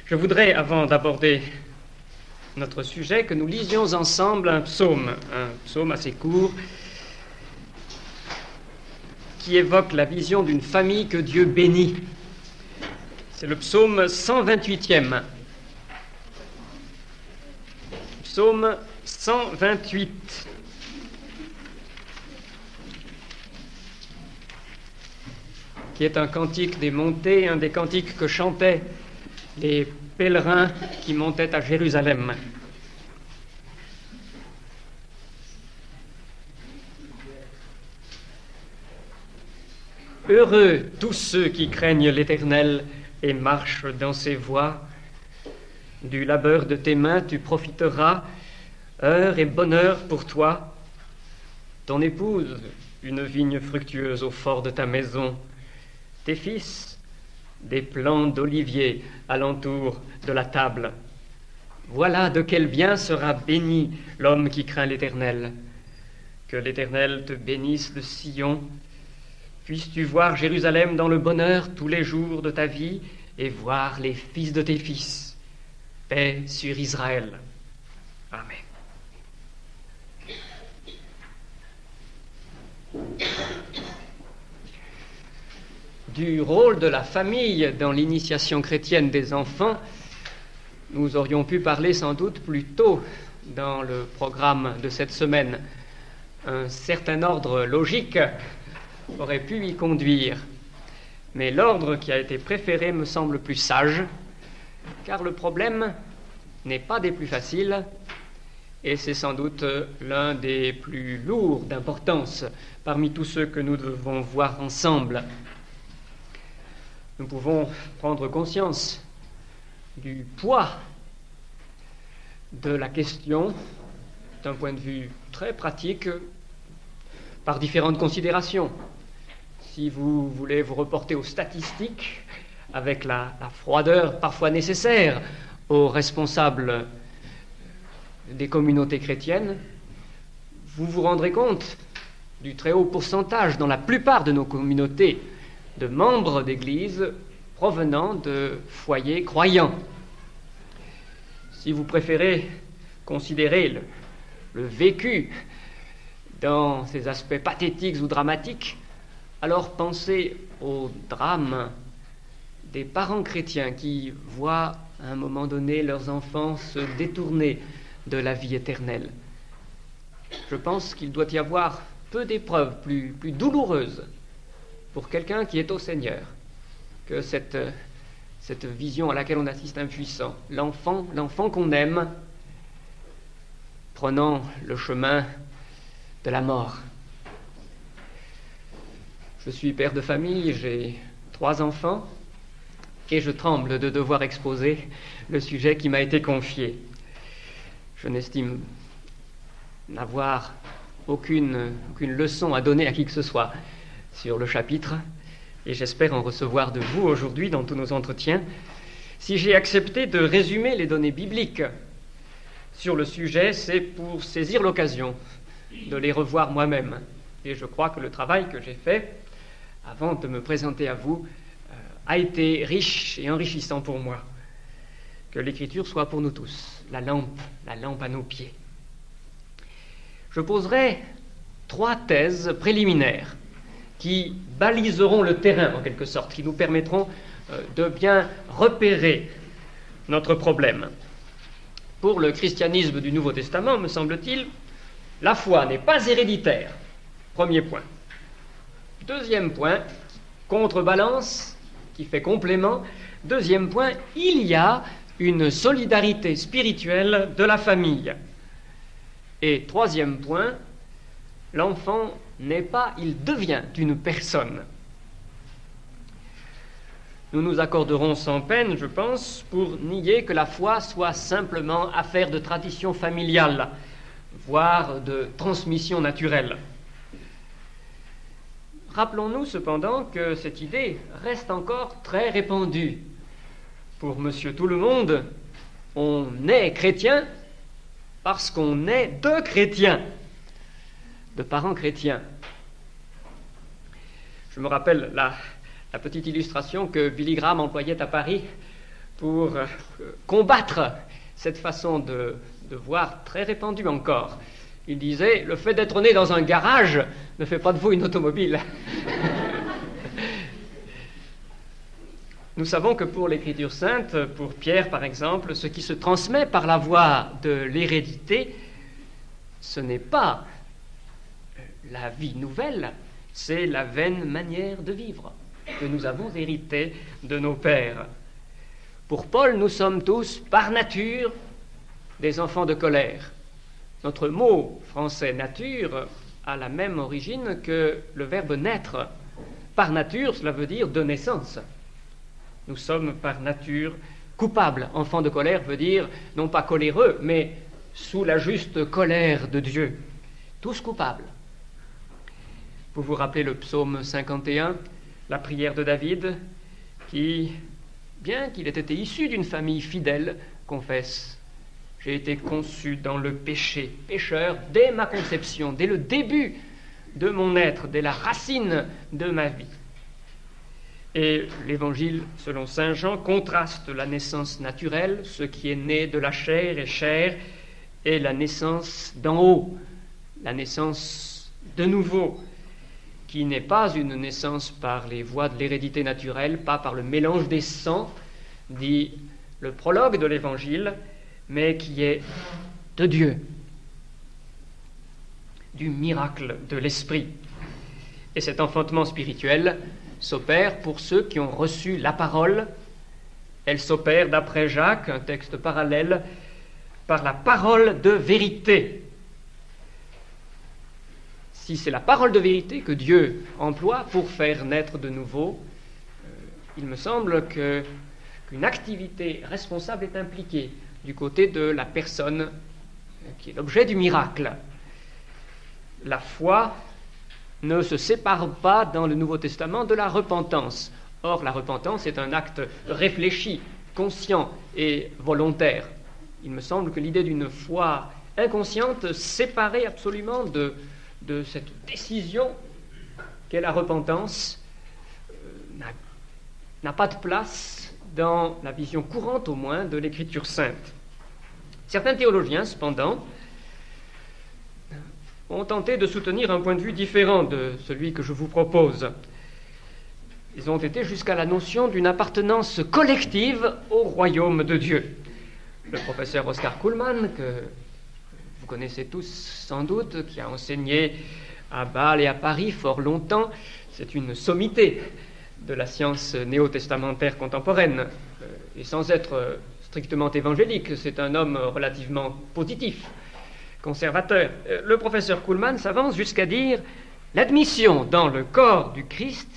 Je voudrais, avant d'aborder notre sujet, que nous lisions ensemble un psaume assez court, qui évoque la vision d'une famille que Dieu bénit. C'est le psaume 128e. Psaume 128. Qui est un cantique des montées, un des cantiques que chantaient les pèlerins qui montaient à Jérusalem. Heureux tous ceux qui craignent l'Éternel et marchent dans ses voies. Du labeur de tes mains tu profiteras, heure et bonheur pour toi. Ton épouse, une vigne fructueuse au fort de ta maison. Tes fils, des plants d'olivier alentour de la table. Voilà de quel bien sera béni l'homme qui craint l'Éternel. Que l'Éternel te bénisse de Sion. Puisses-tu voir Jérusalem dans le bonheur tous les jours de ta vie et voir les fils de tes fils. Paix sur Israël. Amen. Du rôle de la famille dans l'initiation chrétienne des enfants, nous aurions pu parler sans doute plus tôt dans le programme de cette semaine. Un certain ordre logique aurait pu y conduire, mais l'ordre qui a été préféré me semble plus sage, car le problème n'est pas des plus faciles, et c'est sans doute l'un des plus lourds d'importance parmi tous ceux que nous devons voir ensemble. Nous pouvons prendre conscience du poids de la question d'un point de vue très pratique par différentes considérations. Si vous voulez vous reporter aux statistiques avec la froideur parfois nécessaire aux responsables des communautés chrétiennes, vous vous rendrez compte du très haut pourcentage dans la plupart de nos communautés de membres d'Église provenant de foyers croyants. Si vous préférez considérer le vécu dans ses aspects pathétiques ou dramatiques, alors pensez au drame des parents chrétiens qui voient à un moment donné leurs enfants se détourner de la vie éternelle. Je pense qu'il doit y avoir peu d'épreuves plus douloureuses pour quelqu'un qui est au Seigneur que cette vision à laquelle on assiste impuissant. L'enfant qu'on aime prenant le chemin de la mort. Je suis père de famille, j'ai 3 enfants et je tremble de devoir exposer le sujet qui m'a été confié. Je n'estime n'avoir aucune leçon à donner à qui que ce soit sur le chapitre, et j'espère en recevoir de vous aujourd'hui dans tous nos entretiens. Si j'ai accepté de résumer les données bibliques sur le sujet, c'est pour saisir l'occasion de les revoir moi-même. Et je crois que le travail que j'ai fait avant de me présenter à vous a été riche et enrichissant pour moi. Que l'Écriture soit pour nous tous la lampe à nos pieds. Je poserai 3 thèses préliminaires qui baliseront le terrain, en quelque sorte, qui nous permettront de bien repérer notre problème. Pour le christianisme du Nouveau Testament, me semble-t-il, la foi n'est pas héréditaire. Premier point. Deuxième point, contrebalance, qui fait complément. Deuxième point, il y a une solidarité spirituelle de la famille. Et troisième point, l'enfant n'est pas, il devient une personne. Nous nous accorderons sans peine, je pense, pour nier que la foi soit simplement affaire de tradition familiale, voire de transmission naturelle. Rappelons-nous cependant que cette idée reste encore très répandue. Pour monsieur tout le monde, on est chrétien parce qu'on est de chrétiens, de parents chrétiens. Je me rappelle la petite illustration que Billy Graham employait à Paris pour combattre cette façon de voir très répandue encore. Il disait, le fait d'être né dans un garage ne fait pas de vous une automobile. Nous savons que pour l'Écriture sainte, pour Pierre par exemple, ce qui se transmet par la voie de l'hérédité, ce n'est pas la vie nouvelle, c'est la vaine manière de vivre que nous avons héritée de nos pères. Pour Paul, nous sommes tous par nature des enfants de colère. Notre mot français nature a la même origine que le verbe naître. Par nature, cela veut dire de naissance. Nous sommes par nature coupables. Enfant de colère veut dire non pas coléreux, mais sous la juste colère de Dieu. Tous coupables. Vous vous rappelez le psaume 51, la prière de David, qui, bien qu'il ait été issu d'une famille fidèle, confesse: j'ai été conçu dans le péché, pécheur, dès ma conception, dès le début de mon être, dès la racine de ma vie. Et l'Évangile, selon saint Jean, contraste la naissance naturelle, ce qui est né de la chair est chair, et la naissance d'en haut, la naissance de nouveau, qui n'est pas une naissance par les voies de l'hérédité naturelle, pas par le mélange des sangs, dit le prologue de l'Évangile, mais qui est de Dieu, du miracle de l'Esprit. Et cet enfantement spirituel s'opère pour ceux qui ont reçu la parole. Elle s'opère, d'après Jacques, un texte parallèle, par la parole de vérité. Si c'est la parole de vérité que Dieu emploie pour faire naître de nouveau, il me semble qu'une activité responsable est impliquée du côté de la personne qui est l'objet du miracle. La foi ne se sépare pas dans le Nouveau Testament de la repentance. Or, la repentance est un acte réfléchi, conscient et volontaire. Il me semble que l'idée d'une foi inconsciente, séparée absolument de cette décision qu'est la repentance, n'a pas de place dans la vision courante, au moins, de l'Écriture sainte. Certains théologiens, cependant, ont tenté de soutenir un point de vue différent de celui que je vous propose. Ils ont été jusqu'à la notion d'une appartenance collective au royaume de Dieu. Le professeur Oscar Cullmann, que vous connaissez tous sans doute, qui a enseigné à Bâle et à Paris fort longtemps, c'est une sommité de la science néo-testamentaire contemporaine, et sans être strictement évangélique, c'est un homme relativement positif, conservateur. Le professeur Cullmann s'avance jusqu'à dire « L'admission dans le corps du Christ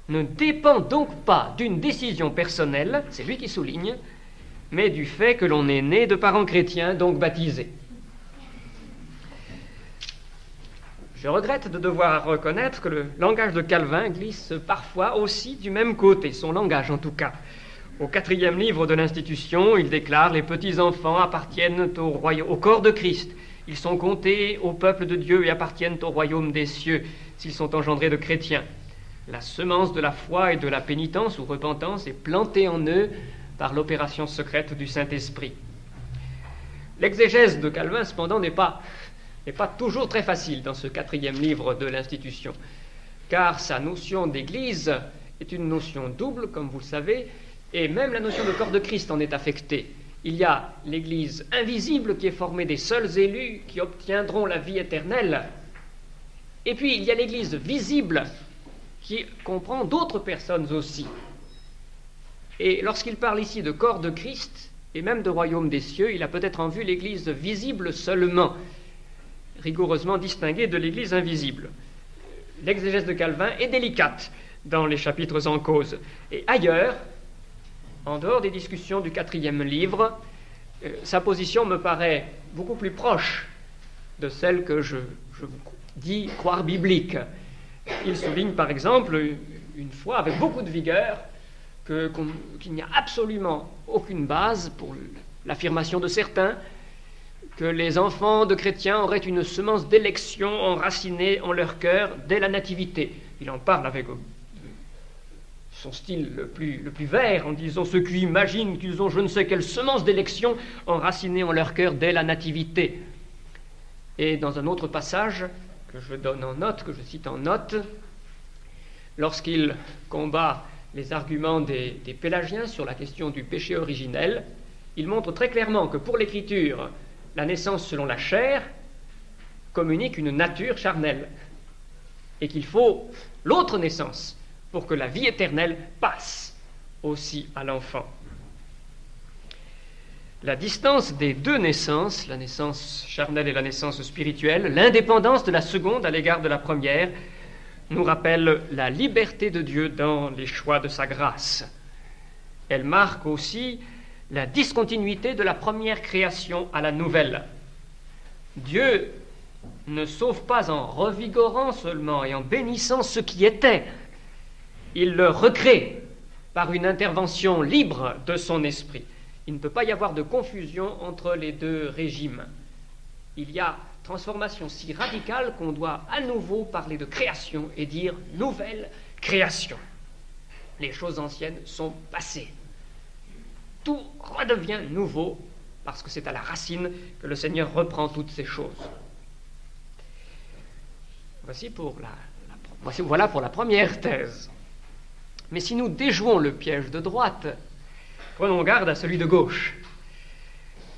ne dépend donc pas d'une décision personnelle, c'est lui qui souligne, mais du fait que l'on est né de parents chrétiens, donc baptisés. » Je regrette de devoir reconnaître que le langage de Calvin glisse parfois aussi du même côté, son langage en tout cas. Au 4e livre de l'Institution, il déclare « Les petits-enfants appartiennent au corps de Christ. Ils sont comptés au peuple de Dieu et appartiennent au royaume des cieux, s'ils sont engendrés de chrétiens. La semence de la foi et de la pénitence ou repentance est plantée en eux par l'opération secrète du Saint-Esprit. » L'exégèse de Calvin, cependant, n'est pas toujours très facile dans ce 4e livre de l'Institution, car sa notion d'Église est une notion double, comme vous le savez, et même la notion de corps de Christ en est affectée. Il y a l'Église invisible qui est formée des seuls élus qui obtiendront la vie éternelle, et puis il y a l'Église visible qui comprend d'autres personnes aussi. Et lorsqu'il parle ici de corps de Christ, et même de royaume des cieux, il a peut-être en vue l'Église visible seulement, rigoureusement distinguée de l'Église invisible. L'exégèse de Calvin est délicate dans les chapitres en cause. Et ailleurs, en dehors des discussions du 4e livre, sa position me paraît beaucoup plus proche de celle que je vous dis croire biblique. Il souligne par exemple, une fois avec beaucoup de vigueur, qu'il n'y a absolument aucune base pour l'affirmation de certains que les enfants de chrétiens auraient une semence d'élection enracinée en leur cœur dès la nativité. Il en parle avec son style le plus vert, en disant ceux qui imaginent qu'ils ont je ne sais quelle semence d'élection enracinée en leur cœur dès la nativité. Et dans un autre passage que je donne en note, que je cite en note, lorsqu'il combat les arguments des pélagiens sur la question du péché originel, il montre très clairement que pour l'Écriture, la naissance selon la chair communique une nature charnelle et qu'il faut l'autre naissance pour que la vie éternelle passe aussi à l'enfant. La distance des deux naissances, la naissance charnelle et la naissance spirituelle, l'indépendance de la seconde à l'égard de la première, nous rappelle la liberté de Dieu dans les choix de sa grâce. Elle marque aussi la discontinuité de la première création à la nouvelle. Dieu ne sauve pas en revigorant seulement et en bénissant ce qui était. Il le recrée par une intervention libre de son esprit. Il ne peut pas y avoir de confusion entre les deux régimes. Il y a transformation si radicale qu'on doit à nouveau parler de création et dire nouvelle création. Les choses anciennes sont passées. Tout redevient nouveau parce que c'est à la racine que le Seigneur reprend toutes ces choses. Voilà pour la première thèse. Mais si nous déjouons le piège de droite, prenons garde à celui de gauche.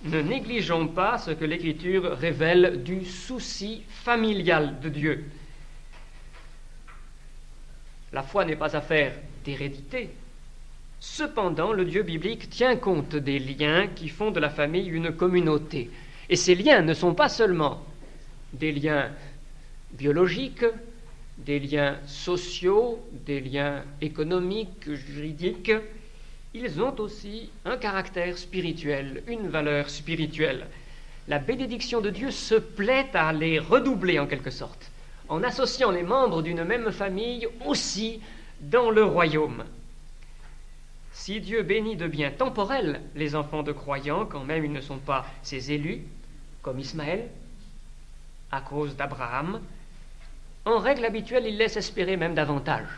Ne négligeons pas ce que l'Écriture révèle du souci familial de Dieu. La foi n'est pas affaire d'hérédité. Cependant, le Dieu biblique tient compte des liens qui font de la famille une communauté. Et ces liens ne sont pas seulement des liens biologiques, des liens sociaux, des liens économiques, juridiques. Ils ont aussi un caractère spirituel, une valeur spirituelle. La bénédiction de Dieu se plaît à les redoubler en quelque sorte, en associant les membres d'une même famille aussi dans le royaume. Si Dieu bénit de biens temporels les enfants de croyants, quand même ils ne sont pas ses élus, comme Ismaël, à cause d'Abraham, en règle habituelle, il laisse espérer même davantage.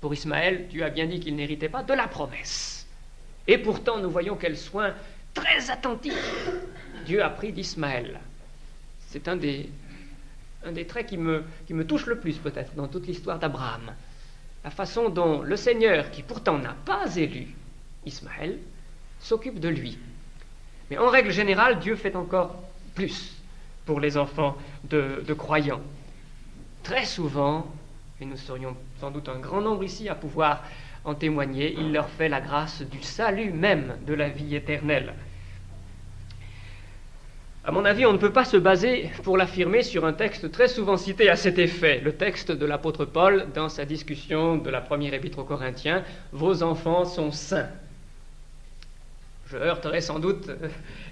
Pour Ismaël, Dieu a bien dit qu'il n'héritait pas de la promesse. Et pourtant, nous voyons quel soin très attentif Dieu a pris d'Ismaël. C'est un des traits qui me touche le plus peut-être dans toute l'histoire d'Abraham. La façon dont le Seigneur, qui pourtant n'a pas élu Ismaël, s'occupe de lui. Mais en règle générale, Dieu fait encore plus pour les enfants de croyants. Très souvent, et nous serions sans doute un grand nombre ici à pouvoir en témoigner, il leur fait la grâce du salut même de la vie éternelle. À mon avis, on ne peut pas se baser pour l'affirmer sur un texte très souvent cité à cet effet, le texte de l'apôtre Paul dans sa discussion de la première épître aux Corinthiens, « Vos enfants sont saints ». Je heurterai sans doute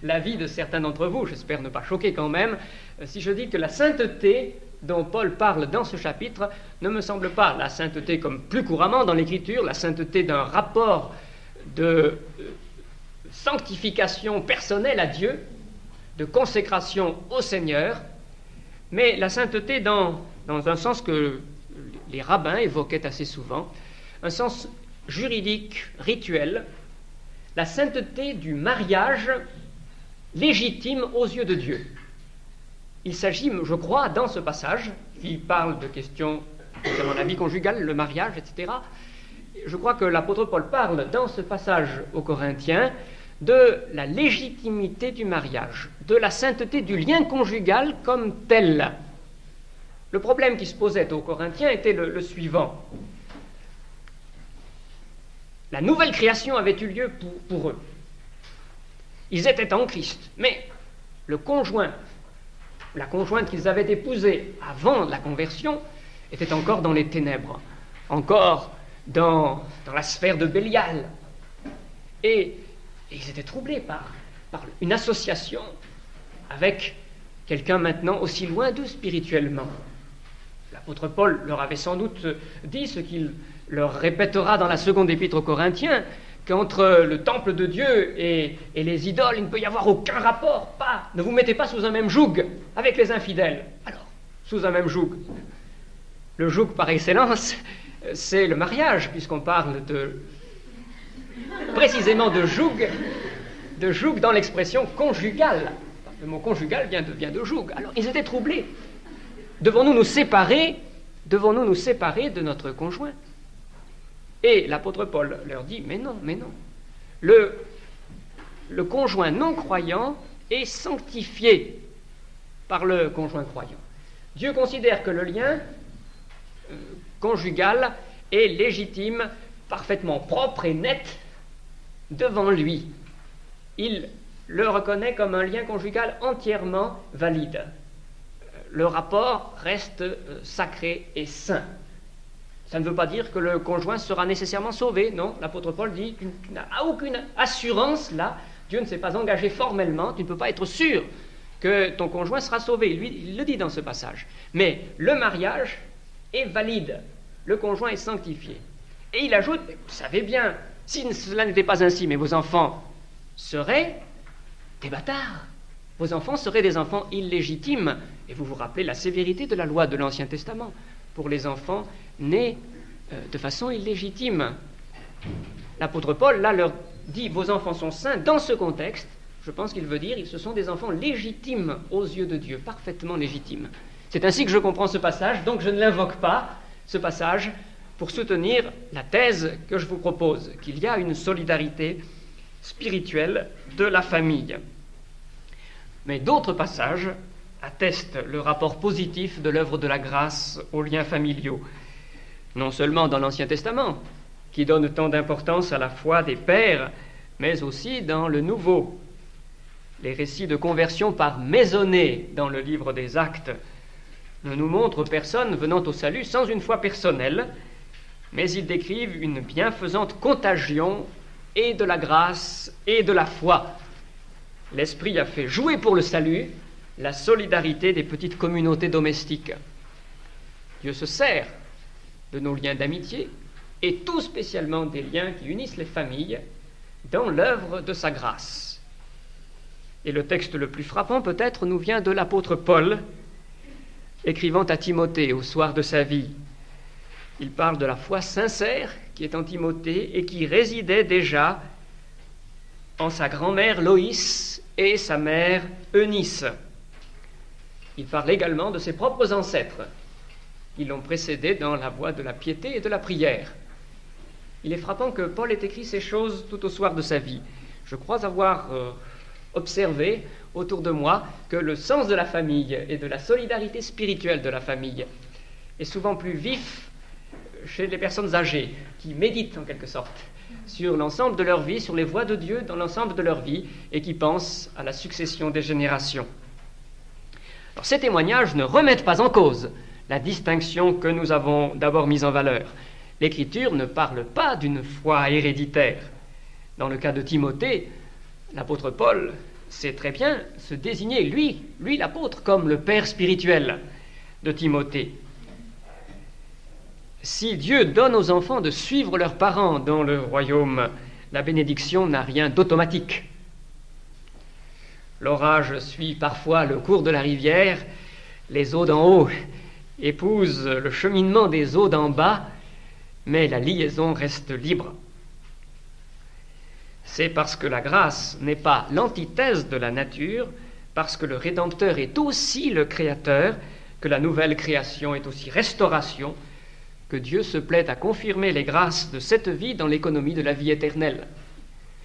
l'avis de certains d'entre vous, j'espère ne pas choquer quand même, si je dis que la sainteté dont Paul parle dans ce chapitre ne me semble pas la sainteté comme plus couramment dans l'Écriture, la sainteté d'un rapport de sanctification personnelle à Dieu, de consécration au Seigneur, mais la sainteté dans un sens que les rabbins évoquaient assez souvent, un sens juridique, rituel, la sainteté du mariage légitime aux yeux de Dieu. Il s'agit, je crois, dans ce passage, qui parle de questions concernant la vie conjugale, le mariage, etc., je crois que l'apôtre Paul parle dans ce passage aux Corinthiens de la légitimité du mariage, de la sainteté du lien conjugal comme tel. Le problème qui se posait aux Corinthiens était le suivant. La nouvelle création avait eu lieu pour eux. Ils étaient en Christ, mais le conjoint, la conjointe qu'ils avaient épousée avant la conversion, était encore dans les ténèbres, encore dans la sphère de Bélial. Et ils étaient troublés par une association avec quelqu'un maintenant aussi loin d'eux spirituellement. L'apôtre Paul leur avait sans doute dit ce qu'il leur répétera dans la seconde épître aux Corinthiens, qu'entre le temple de Dieu et les idoles, il ne peut y avoir aucun rapport. Ne vous mettez pas sous un même joug avec les infidèles. Alors, sous un même joug, le joug par excellence, c'est le mariage, puisqu'on parle précisément de joug dans l'expression conjugale. Le mot conjugal vient de joug. Alors, ils étaient troublés. Devons-nous nous séparer de notre conjoint? Et l'apôtre Paul leur dit, mais non. Le conjoint non croyant est sanctifié par le conjoint croyant. Dieu considère que le lien conjugal est légitime, parfaitement propre et net devant lui. Il le reconnaît comme un lien conjugal entièrement valide. Le rapport reste sacré et saint. Ça ne veut pas dire que le conjoint sera nécessairement sauvé, non. L'apôtre Paul dit, tu n'as aucune assurance là, Dieu ne s'est pas engagé formellement, tu ne peux pas être sûr que ton conjoint sera sauvé. Il le dit dans ce passage. Mais le mariage est valide, le conjoint est sanctifié. Et il ajoute, vous savez bien, si cela n'était pas ainsi, mais vos enfants seraient des bâtards. Vos enfants seraient des enfants illégitimes. Et vous vous rappelez la sévérité de la loi de l'Ancien Testament pour les enfants nés de façon illégitime. L'apôtre Paul, là, leur dit « Vos enfants sont saints ». Dans ce contexte, je pense qu'il veut dire « Ce sont des enfants légitimes aux yeux de Dieu, parfaitement légitimes ». C'est ainsi que je comprends ce passage, donc je ne l'invoque pas, ce passage, pour soutenir la thèse que je vous propose, qu'il y a une solidarité spirituelle de la famille. Mais d'autres passages attestent le rapport positif de l'œuvre de la grâce aux liens familiaux, non seulement dans l'Ancien Testament, qui donne tant d'importance à la foi des pères, mais aussi dans le Nouveau. Les récits de conversion par maisonnée dans le livre des Actes ne nous montrent personne venant au salut sans une foi personnelle, mais ils décrivent une bienfaisante contagion et de la grâce et de la foi. L'Esprit a fait jouer pour le salut la solidarité des petites communautés domestiques. Dieu se sert de nos liens d'amitié et tout spécialement des liens qui unissent les familles dans l'œuvre de sa grâce. Et le texte le plus frappant peut-être nous vient de l'apôtre Paul, écrivant à Timothée au soir de sa vie. Il parle de la foi sincère qui est en Timothée et qui résidait déjà en sa grand-mère Loïs et sa mère Eunice. Il parle également de ses propres ancêtres qui l'ont précédé dans la voie de la piété et de la prière. Il est frappant que Paul ait écrit ces choses tout au soir de sa vie. Je crois avoir observé autour de moi que le sens de la famille et de la solidarité spirituelle de la famille est souvent plus vif chez les personnes âgées qui méditent en quelque sorte sur l'ensemble de leur vie, sur les voies de Dieu dans l'ensemble de leur vie et qui pensent à la succession des générations. Alors, ces témoignages ne remettent pas en cause la distinction que nous avons d'abord mise en valeur. L'Écriture ne parle pas d'une foi héréditaire. Dans le cas de Timothée, l'apôtre Paul sait très bien se désigner, lui l'apôtre, comme le père spirituel de Timothée. Si Dieu donne aux enfants de suivre leurs parents dans le royaume, la bénédiction n'a rien d'automatique. L'orage suit parfois le cours de la rivière, les eaux d'en haut épousent le cheminement des eaux d'en bas, mais la liaison reste libre. C'est parce que la grâce n'est pas l'antithèse de la nature, parce que le Rédempteur est aussi le Créateur, que la nouvelle création est aussi restauration, que Dieu se plaît à confirmer les grâces de cette vie dans l'économie de la vie éternelle.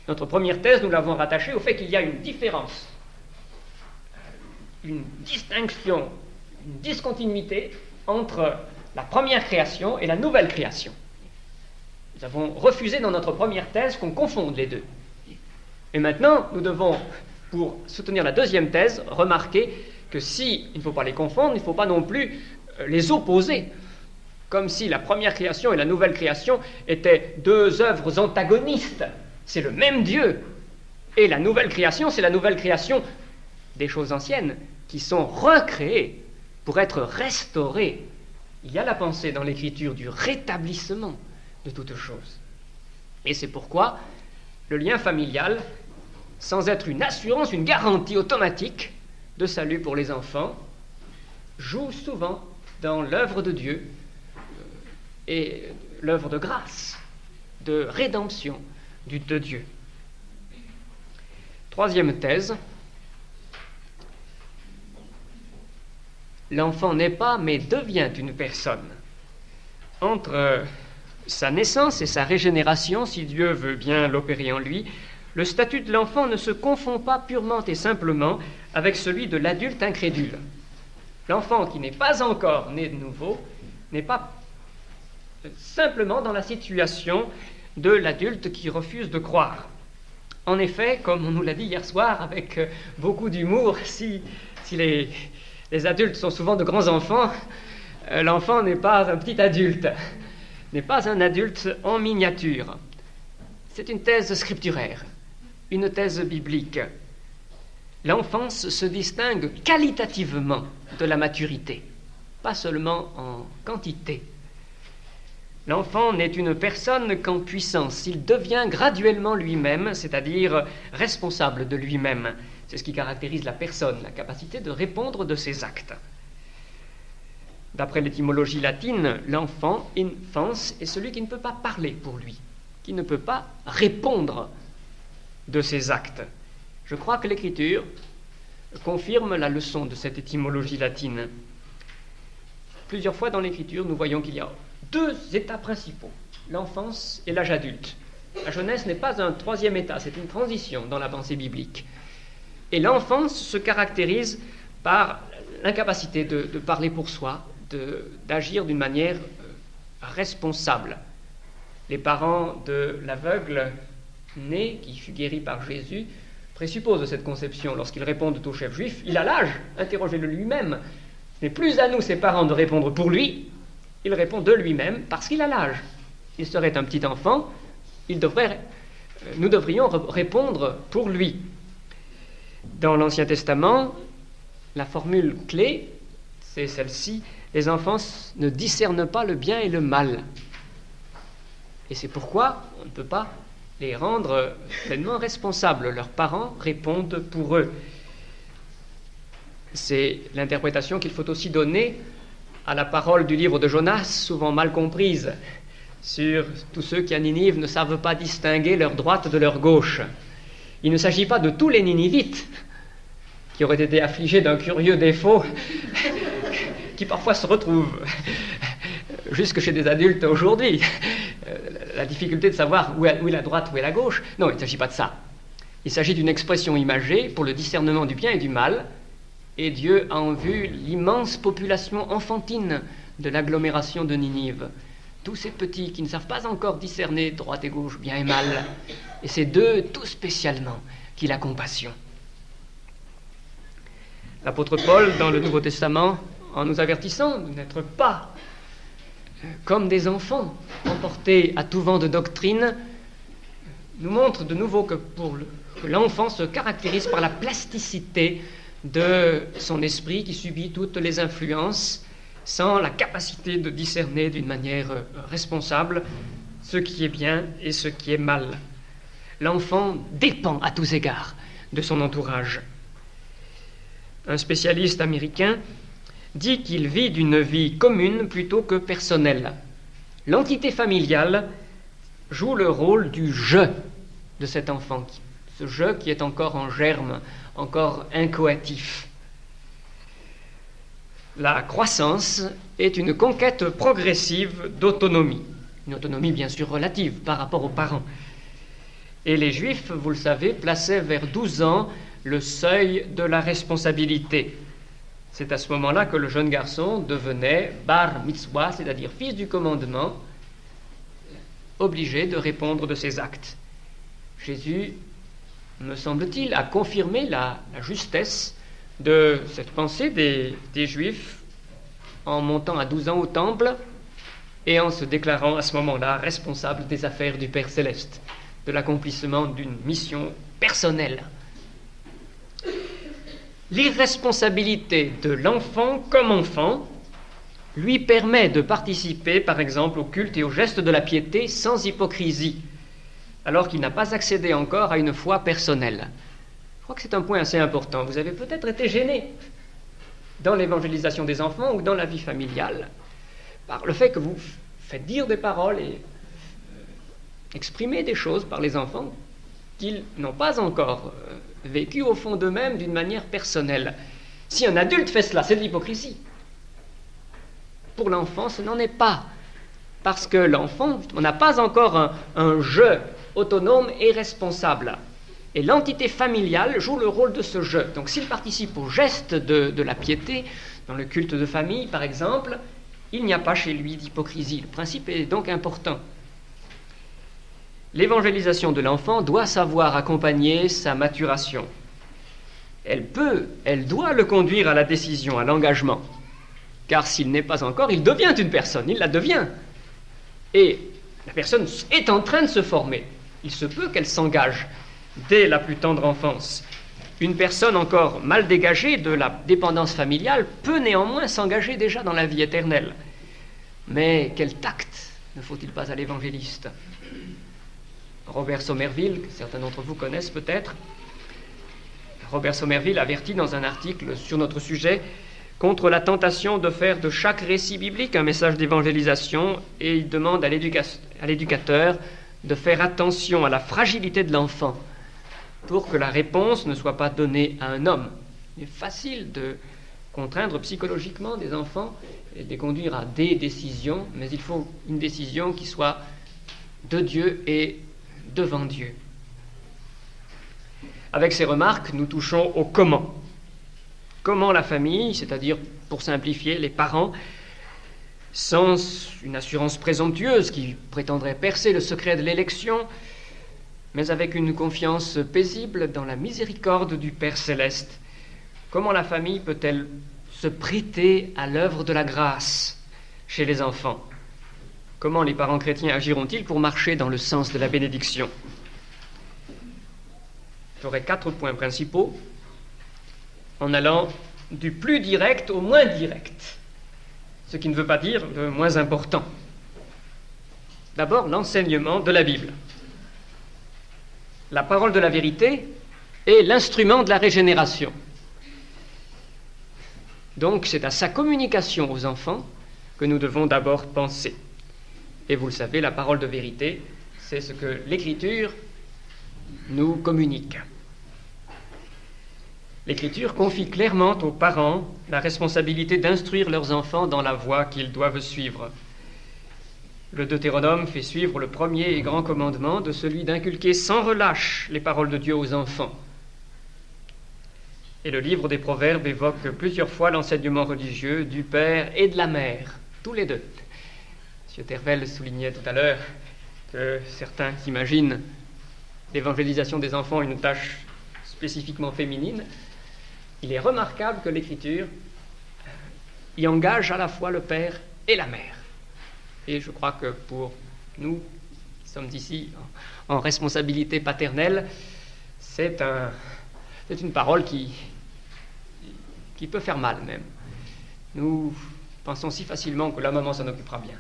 Notre première thèse, nous l'avons rattachée au fait qu'il y a une différence, une distinction, une discontinuité entre la première création et la nouvelle création. Nous avons refusé dans notre première thèse qu'on confonde les deux. Et maintenant, nous devons, pour soutenir la deuxième thèse, remarquer que si il ne faut pas les confondre, il ne faut pas non plus les opposer, comme si la première création et la nouvelle création étaient deux œuvres antagonistes. C'est le même Dieu. Et la nouvelle création, c'est la nouvelle création des choses anciennes qui sont recréées pour être restaurées. Il y a la pensée dans l'Écriture du rétablissement de toutes choses. Et c'est pourquoi le lien familial, sans être une assurance, une garantie automatique de salut pour les enfants, joue souvent dans l'œuvre de Dieu et l'œuvre de grâce, de rédemption de Dieu. Troisième thèse, l'enfant n'est pas mais devient une personne. Entre sa naissance et sa régénération, si Dieu veut bien l'opérer en lui, le statut de l'enfant ne se confond pas purement et simplement avec celui de l'adulte incrédule. L'enfant qui n'est pas encore né de nouveau n'est pas simplement dans la situation de l'adulte qui refuse de croire. En effet, comme on nous l'a dit hier soir avec beaucoup d'humour, si les adultes sont souvent de grands enfants, l'enfant n'est pas un petit adulte, n'est pas un adulte en miniature. C'est une thèse scripturaire, une thèse biblique. L'enfance se distingue qualitativement de la maturité, pas seulement en quantité. L'enfant n'est une personne qu'en puissance. Il devient graduellement lui-même, c'est-à-dire responsable de lui-même. C'est ce qui caractérise la personne, la capacité de répondre de ses actes. D'après l'étymologie latine, l'enfant, infans, est celui qui ne peut pas parler pour lui, qui ne peut pas répondre de ses actes. Je crois que l'Écriture confirme la leçon de cette étymologie latine. Plusieurs fois dans l'Écriture, nous voyons qu'il y a deux états principaux, l'enfance et l'âge adulte. La jeunesse n'est pas un troisième état, c'est une transition dans la pensée biblique. Et l'enfance se caractérise par l'incapacité de parler pour soi, d'agir d'une manière responsable. Les parents de l'aveugle né, qui fut guéri par Jésus, présupposent cette conception. Lorsqu'ils répondent au chef juif, il a l'âge, interrogez-le lui-même. Ce n'est plus à nous, ses parents, de répondre pour lui, il répond de lui-même parce qu'il a l'âge. Il serait un petit enfant, nous devrions répondre pour lui. Dans l'Ancien Testament, la formule clé, c'est celle-ci: les enfants ne discernent pas le bien et le mal. Et c'est pourquoi on ne peut pas les rendre pleinement responsables. Leurs parents répondent pour eux. C'est l'interprétation qu'il faut aussi donner à la parole du livre de Jonas, souvent mal comprise, sur tous ceux qui à Ninive ne savent pas distinguer leur droite de leur gauche. Il ne s'agit pas de tous les Ninivites qui auraient été affligés d'un curieux défaut qui parfois se retrouve jusque chez des adultes aujourd'hui. La difficulté de savoir où est la droite, où est la gauche. Non, il ne s'agit pas de ça. Il s'agit d'une expression imagée pour le discernement du bien et du mal. Et Dieu a en vue l'immense population enfantine de l'agglomération de Ninive. Tous ces petits qui ne savent pas encore discerner droite et gauche, bien et mal. Et c'est d'eux tout spécialement qu'il a compassion. L'apôtre Paul, dans le Nouveau Testament, en nous avertissant de n'être pas comme des enfants emportés à tout vent de doctrine, nous montre de nouveau que l'enfant se caractérise par la plasticité de son esprit qui subit toutes les influences sans la capacité de discerner d'une manière responsable ce qui est bien et ce qui est mal. L'enfant dépend à tous égards de son entourage. Un spécialiste américain dit qu'il vit d'une vie commune plutôt que personnelle. L'entité familiale joue le rôle du « je » de cet enfant, ce « je » qui est encore en germe, encore inchoatif. La croissance est une conquête progressive d'autonomie, une autonomie bien sûr relative par rapport aux parents. Et les Juifs, vous le savez, plaçaient vers 12 ans le seuil de la responsabilité. C'est à ce moment-là que le jeune garçon devenait bar mitzvah, c'est-à-dire fils du commandement, obligé de répondre de ses actes. Jésus, me semble-t-il, a confirmé la justesse de cette pensée des Juifs en montant à 12 ans au temple et en se déclarant à ce moment-là responsable des affaires du Père Céleste, de l'accomplissement d'une mission personnelle. L'irresponsabilité de l'enfant comme enfant lui permet de participer, par exemple, au culte et aux gestes de la piété sans hypocrisie, alors qu'il n'a pas accédé encore à une foi personnelle. Je crois que c'est un point assez important. Vous avez peut-être été gêné dans l'évangélisation des enfants ou dans la vie familiale par le fait que vous fait dire des paroles et exprimer des choses par les enfants qu'ils n'ont pas encore vécues au fond d'eux-mêmes d'une manière personnelle. Si un adulte fait cela, c'est de l'hypocrisie. Pour l'enfant, ce n'en est pas. Parce que l'enfant, on n'a pas encore un jeu autonome et responsable. Et l'entité familiale joue le rôle de ce jeu. Donc s'il participe au geste de la piété, dans le culte de famille par exemple, il n'y a pas chez lui d'hypocrisie. Le principe est donc important. L'évangélisation de l'enfant doit savoir accompagner sa maturation. Elle doit le conduire à la décision, à l'engagement. Car s'il n'est pas encore, il devient une personne, il la devient. Et la personne est en train de se former. Il se peut qu'elle s'engage dès la plus tendre enfance. Une personne encore mal dégagée de la dépendance familiale peut néanmoins s'engager déjà dans la vie éternelle. Mais quel tact ne faut-il pas à l'évangéliste? Robert Somerville, que certains d'entre vous connaissent peut-être, Robert Somerville avertit dans un article sur notre sujet contre la tentation de faire de chaque récit biblique un message d'évangélisation, et il demande à l'éducateur de faire attention à la fragilité de l'enfant pour que la réponse ne soit pas donnée à un homme. Il est facile de contraindre psychologiquement des enfants et de les conduire à des décisions, mais il faut une décision qui soit de Dieu et devant Dieu. Avec ces remarques, nous touchons au comment. Comment la famille, c'est-à-dire, pour simplifier, les parents, sans une assurance présomptueuse qui prétendrait percer le secret de l'élection, mais avec une confiance paisible dans la miséricorde du Père céleste, comment la famille peut-elle se prêter à l'œuvre de la grâce chez les enfants? Comment les parents chrétiens agiront-ils pour marcher dans le sens de la bénédiction? J'aurai 4 points principaux, en allant du plus direct au moins direct, ce qui ne veut pas dire le moins important. D'abord, l'enseignement de la Bible. La parole de la vérité est l'instrument de la régénération. Donc, c'est à sa communication aux enfants que nous devons d'abord penser. Et vous le savez, la parole de vérité, c'est ce que l'Écriture nous communique. L'Écriture confie clairement aux parents la responsabilité d'instruire leurs enfants dans la voie qu'ils doivent suivre. Le Deutéronome fait suivre le premier et grand commandement de celui d'inculquer sans relâche les paroles de Dieu aux enfants. Et le livre des Proverbes évoque plusieurs fois l'enseignement religieux du père et de la mère, tous les deux. M. Tervel soulignait tout à l'heure que certains imaginent l'évangélisation des enfants une tâche spécifiquement féminine. Il est remarquable que l'Écriture y engage à la fois le père et la mère. Et je crois que pour nous, qui sommes ici en responsabilité paternelle, c'est une parole qui peut faire mal même. Nous pensons si facilement que la maman s'en occupera bien.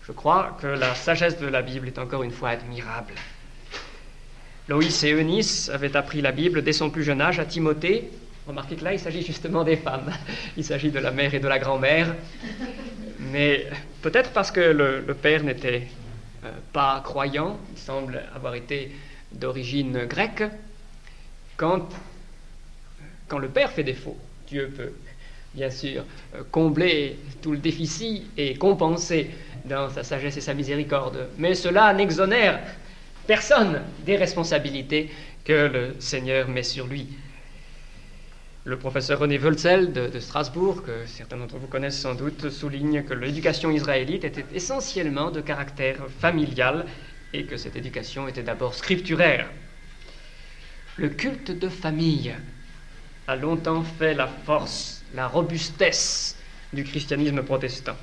Je crois que la sagesse de la Bible est encore une fois admirable. Loïs et Eunice avaient appris la Bible dès son plus jeune âge à Timothée. Remarquez que là, il s'agit justement des femmes. Il s'agit de la mère et de la grand-mère. Mais peut-être parce que le père n'était pas croyant, il semble avoir été d'origine grecque. Quand le père fait défaut, Dieu peut bien sûr combler tout le déficit et compenser dans sa sagesse et sa miséricorde. Mais cela n'exonère personne des responsabilités que le Seigneur met sur lui. Le professeur René Wölzel de Strasbourg, que certains d'entre vous connaissent sans doute, souligne que l'éducation israélite était essentiellement de caractère familial et que cette éducation était d'abord scripturaire. Le culte de famille a longtemps fait la force, la robustesse du christianisme protestant.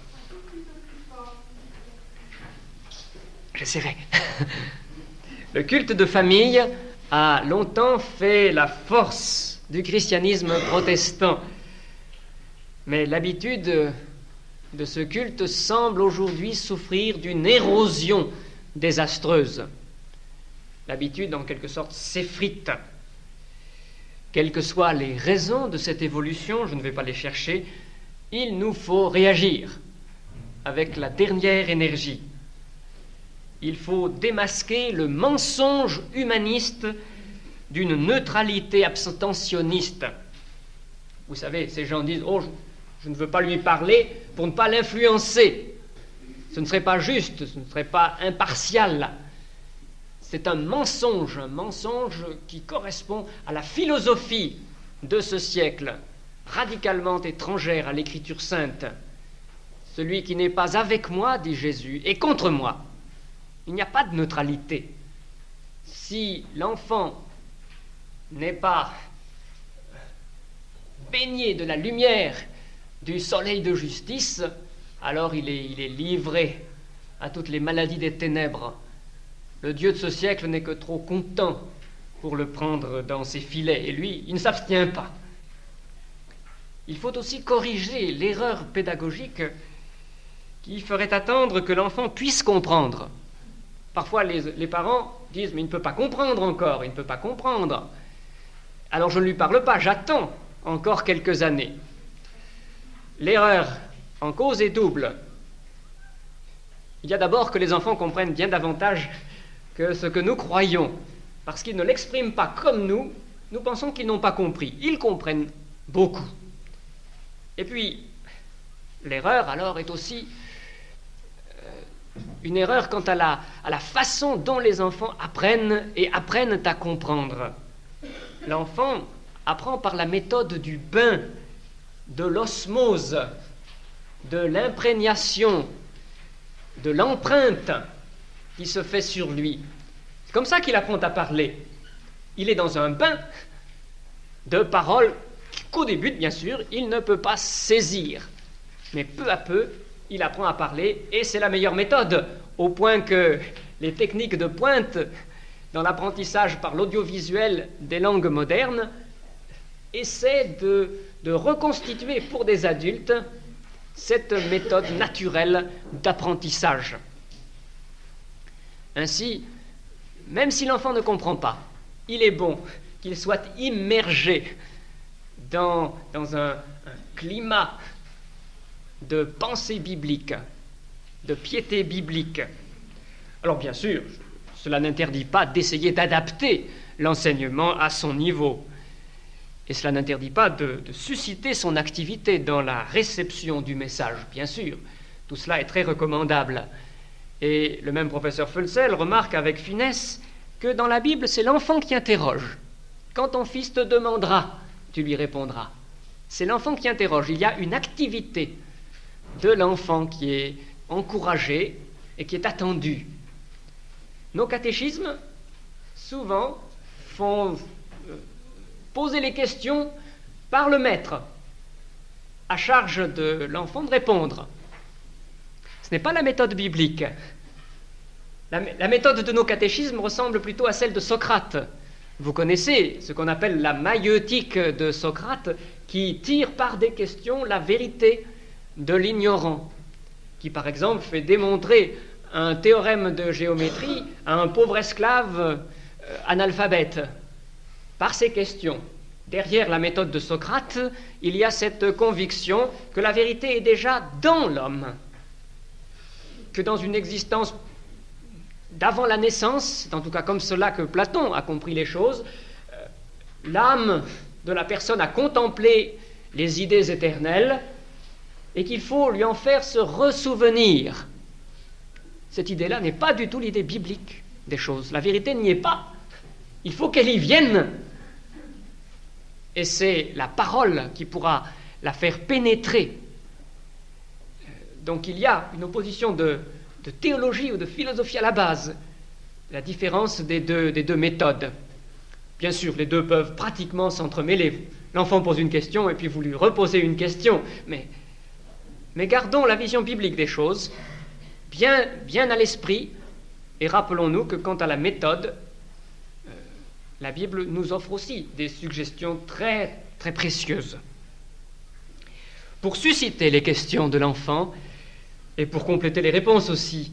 J'essaierai. Le culte de famille a longtemps fait la force du christianisme protestant. Mais l'habitude de ce culte semble aujourd'hui souffrir d'une érosion désastreuse. L'habitude, en quelque sorte, s'effrite. Quelles que soient les raisons de cette évolution, je ne vais pas les chercher, il nous faut réagir avec la dernière énergie. Il faut démasquer le mensonge humaniste d'une neutralité abstentionniste. Vous savez, ces gens disent « Oh, je ne veux pas lui parler pour ne pas l'influencer. Ce ne serait pas juste, ce ne serait pas impartial. » C'est un mensonge qui correspond à la philosophie de ce siècle, radicalement étrangère à l'Écriture sainte. Celui qui n'est pas avec moi, dit Jésus, est contre moi. Il n'y a pas de neutralité. Si l'enfant n'est pas baigné de la lumière du soleil de justice, alors il est livré à toutes les maladies des ténèbres. Le Dieu de ce siècle n'est que trop content pour le prendre dans ses filets, et lui, il ne s'abstient pas. Il faut aussi corriger l'erreur pédagogique qui ferait attendre que l'enfant puisse comprendre. Parfois, les parents disent « mais il ne peut pas comprendre encore, il ne peut pas comprendre ». Alors je ne lui parle pas, j'attends encore quelques années. L'erreur en cause est double. Il y a d'abord que les enfants comprennent bien davantage que ce que nous croyons. Parce qu'ils ne l'expriment pas comme nous pensons qu'ils n'ont pas compris. Ils comprennent beaucoup. Et puis, l'erreur alors est aussi une erreur quant à la façon dont les enfants apprennent à comprendre. L'enfant apprend par la méthode du bain, de l'osmose, de l'imprégnation, de l'empreinte qui se fait sur lui. C'est comme ça qu'il apprend à parler. Il est dans un bain de paroles qu'au début, bien sûr, il ne peut pas saisir. Mais peu à peu, il apprend à parler et c'est la meilleure méthode, au point que les techniques de pointe dans l'apprentissage par l'audiovisuel des langues modernes essaient de reconstituer pour des adultes cette méthode naturelle d'apprentissage. Ainsi, même si l'enfant ne comprend pas, il est bon qu'il soit immergé dans un climat de pensée biblique, de piété biblique. Alors bien sûr, cela n'interdit pas d'essayer d'adapter l'enseignement à son niveau. Et cela n'interdit pas de susciter son activité dans la réception du message, bien sûr. Tout cela est très recommandable. Et le même professeur Fölzel remarque avec finesse que dans la Bible, c'est l'enfant qui interroge. Quand ton fils te demandera, tu lui répondras. C'est l'enfant qui interroge. Il y a une activité de l'enfant qui est encouragée et qui est attendue. Nos catéchismes, souvent, font poser les questions par le maître, à charge de l'enfant de répondre. Ce n'est pas la méthode biblique. La méthode de nos catéchismes ressemble plutôt à celle de Socrate. Vous connaissez ce qu'on appelle la maïeutique de Socrate, qui tire par des questions la vérité de l'ignorant, qui par exemple fait démontrer un théorème de géométrie à un pauvre esclave analphabète. Par ces questions, derrière la méthode de Socrate, il y a cette conviction que la vérité est déjà dans l'homme, que dans une existence d'avant la naissance, c'est en tout cas comme cela que Platon a compris les choses, l'âme de la personne a contemplé les idées éternelles et qu'il faut lui en faire se ressouvenir. Cette idée-là n'est pas du tout l'idée biblique des choses. La vérité n'y est pas. Il faut qu'elle y vienne. Et c'est la parole qui pourra la faire pénétrer. Donc il y a une opposition de théologie ou de philosophie à la base, la différence des deux méthodes. Bien sûr, les deux peuvent pratiquement s'entremêler. L'enfant pose une question et puis vous lui reposez une question, mais gardons la vision biblique des choses bien à l'esprit et rappelons-nous que quant à la méthode, la Bible nous offre aussi des suggestions très, très précieuses. Pour susciter les questions de l'enfant, et pour compléter les réponses aussi,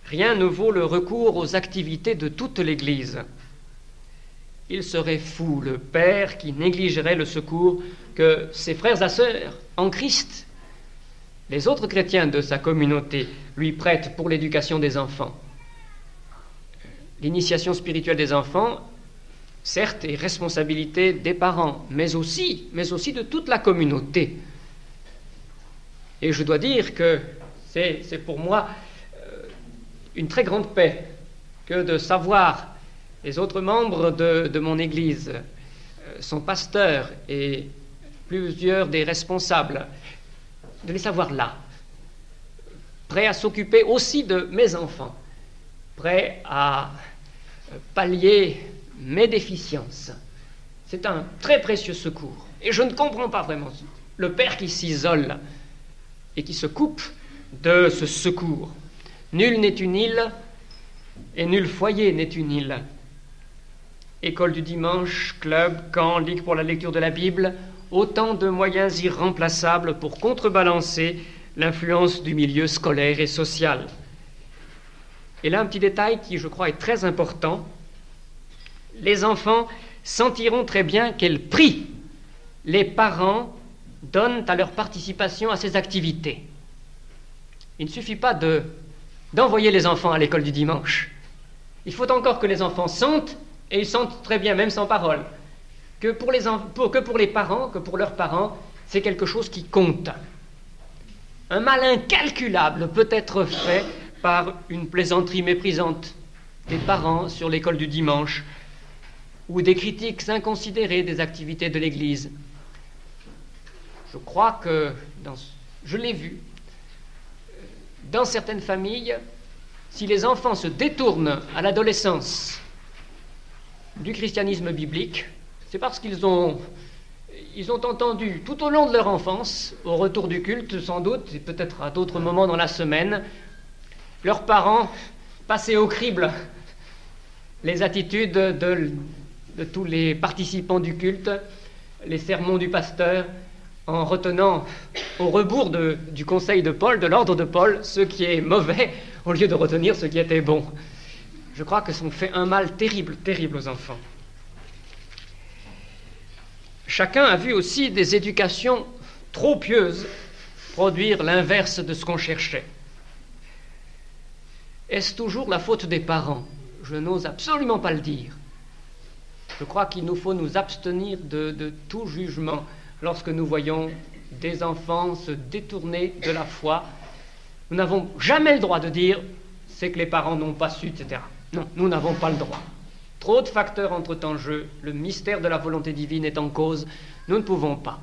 rien ne vaut le recours aux activités de toute l'Église. Il serait fou, le père, qui négligerait le secours que ses frères et sœurs en Christ les autres chrétiens de sa communauté lui prêtent pour l'éducation des enfants. L'initiation spirituelle des enfants, certes, est responsabilité des parents, mais aussi de toute la communauté. Et je dois dire que c'est pour moi une très grande paix que de savoir les autres membres de mon Église, son pasteur et plusieurs des responsables, de les savoir là, prêts à s'occuper aussi de mes enfants, prêts à pallier mes déficiences. C'est un très précieux secours. Et je ne comprends pas vraiment le père qui s'isole et qui se coupe de ce secours. Nul n'est une île et nul foyer n'est une île. École du dimanche, club, camp, ligue pour la lecture de la Bible, autant de moyens irremplaçables pour contrebalancer l'influence du milieu scolaire et social. Et là, un petit détail qui, je crois, est très important. Les enfants sentiront très bien quel prix les parents donnent à leur participation à ces activités. Il ne suffit pas d'envoyer les enfants à l'école du dimanche. Il faut encore que les enfants sentent, et ils sentent très bien, même sans parole, que pour les parents, que pour leurs parents, c'est quelque chose qui compte. Un mal incalculable peut être fait par une plaisanterie méprisante des parents sur l'école du dimanche ou des critiques inconsidérées des activités de l'Église. Je crois que, je l'ai vu, dans certaines familles, si les enfants se détournent à l'adolescence du christianisme biblique, c'est parce qu'ils ont entendu tout au long de leur enfance, au retour du culte sans doute, et peut-être à d'autres moments dans la semaine, leurs parents passer au crible les attitudes de tous les participants du culte, les sermons du pasteur, en retenant au rebours du conseil de Paul, de l'ordre de Paul, ce qui est mauvais, au lieu de retenir ce qui était bon. Je crois que ça fait un mal terrible, terrible aux enfants. Chacun a vu aussi des éducations trop pieuses produire l'inverse de ce qu'on cherchait. Est-ce toujours la faute des parents? Je n'ose absolument pas le dire. Je crois qu'il nous faut nous abstenir de tout jugement lorsque nous voyons des enfants se détourner de la foi. Nous n'avons jamais le droit de dire « c'est que les parents n'ont pas su, etc. » Non, nous n'avons pas le droit. Trop de facteurs entrent en jeu, le mystère de la volonté divine est en cause, nous ne pouvons pas.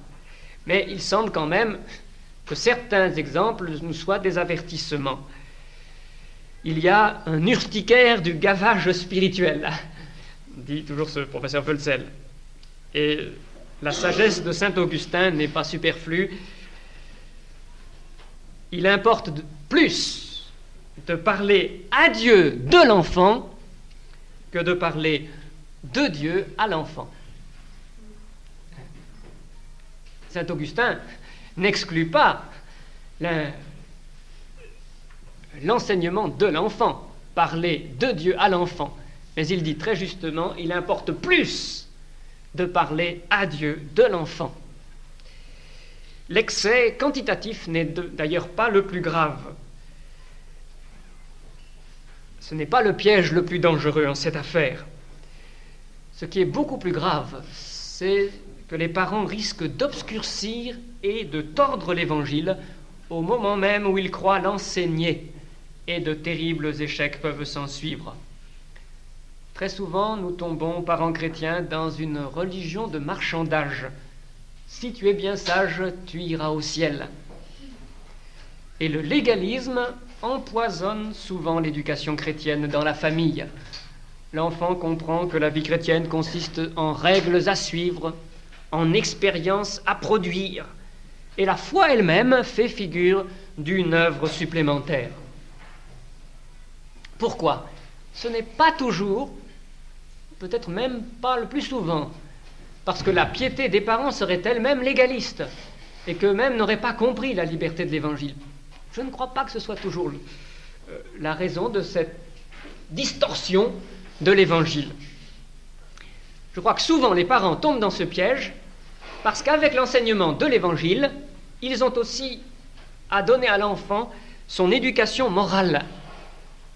Mais il semble quand même que certains exemples nous soient des avertissements. Il y a un urticaire du gavage spirituel, dit toujours ce professeur Völzel. Et la sagesse de saint Augustin n'est pas superflue. Il importe plus de parler à Dieu de l'enfant que de parler de Dieu à l'enfant. Saint Augustin n'exclut pas l'enseignement de l'enfant, parler de Dieu à l'enfant, mais il dit très justement, il importe plus de parler à Dieu de l'enfant. L'excès quantitatif n'est d'ailleurs pas le plus grave. Ce n'est pas le piège le plus dangereux en cette affaire. Ce qui est beaucoup plus grave, c'est que les parents risquent d'obscurcir et de tordre l'Évangile au moment même où ils croient l'enseigner, et de terribles échecs peuvent s'en suivre. Très souvent, nous tombons, parents chrétiens, dans une religion de marchandage. Si tu es bien sage, tu iras au ciel. Et le légalisme empoisonne souvent l'éducation chrétienne dans la famille. L'enfant comprend que la vie chrétienne consiste en règles à suivre, en expériences à produire, et la foi elle-même fait figure d'une œuvre supplémentaire. Pourquoi? Ce n'est pas toujours, peut-être même pas le plus souvent, parce que la piété des parents serait elle-même légaliste, et qu'eux-mêmes n'auraient pas compris la liberté de l'Évangile. Je ne crois pas que ce soit toujours la raison de cette distorsion de l'Évangile. Je crois que souvent les parents tombent dans ce piège parce qu'avec l'enseignement de l'Évangile, ils ont aussi à donner à l'enfant son éducation morale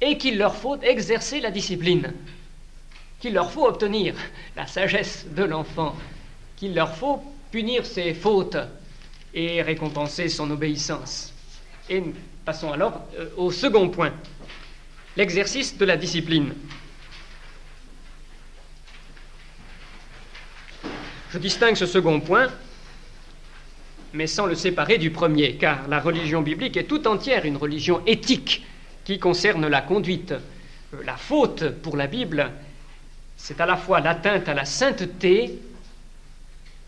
et qu'il leur faut exercer la discipline, qu'il leur faut obtenir la sagesse de l'enfant, qu'il leur faut punir ses fautes et récompenser son obéissance. Et nous passons alors au second point, l'exercice de la discipline. Je distingue ce second point, mais sans le séparer du premier, car la religion biblique est tout entière une religion éthique qui concerne la conduite. La faute, pour la Bible, c'est à la fois l'atteinte à la sainteté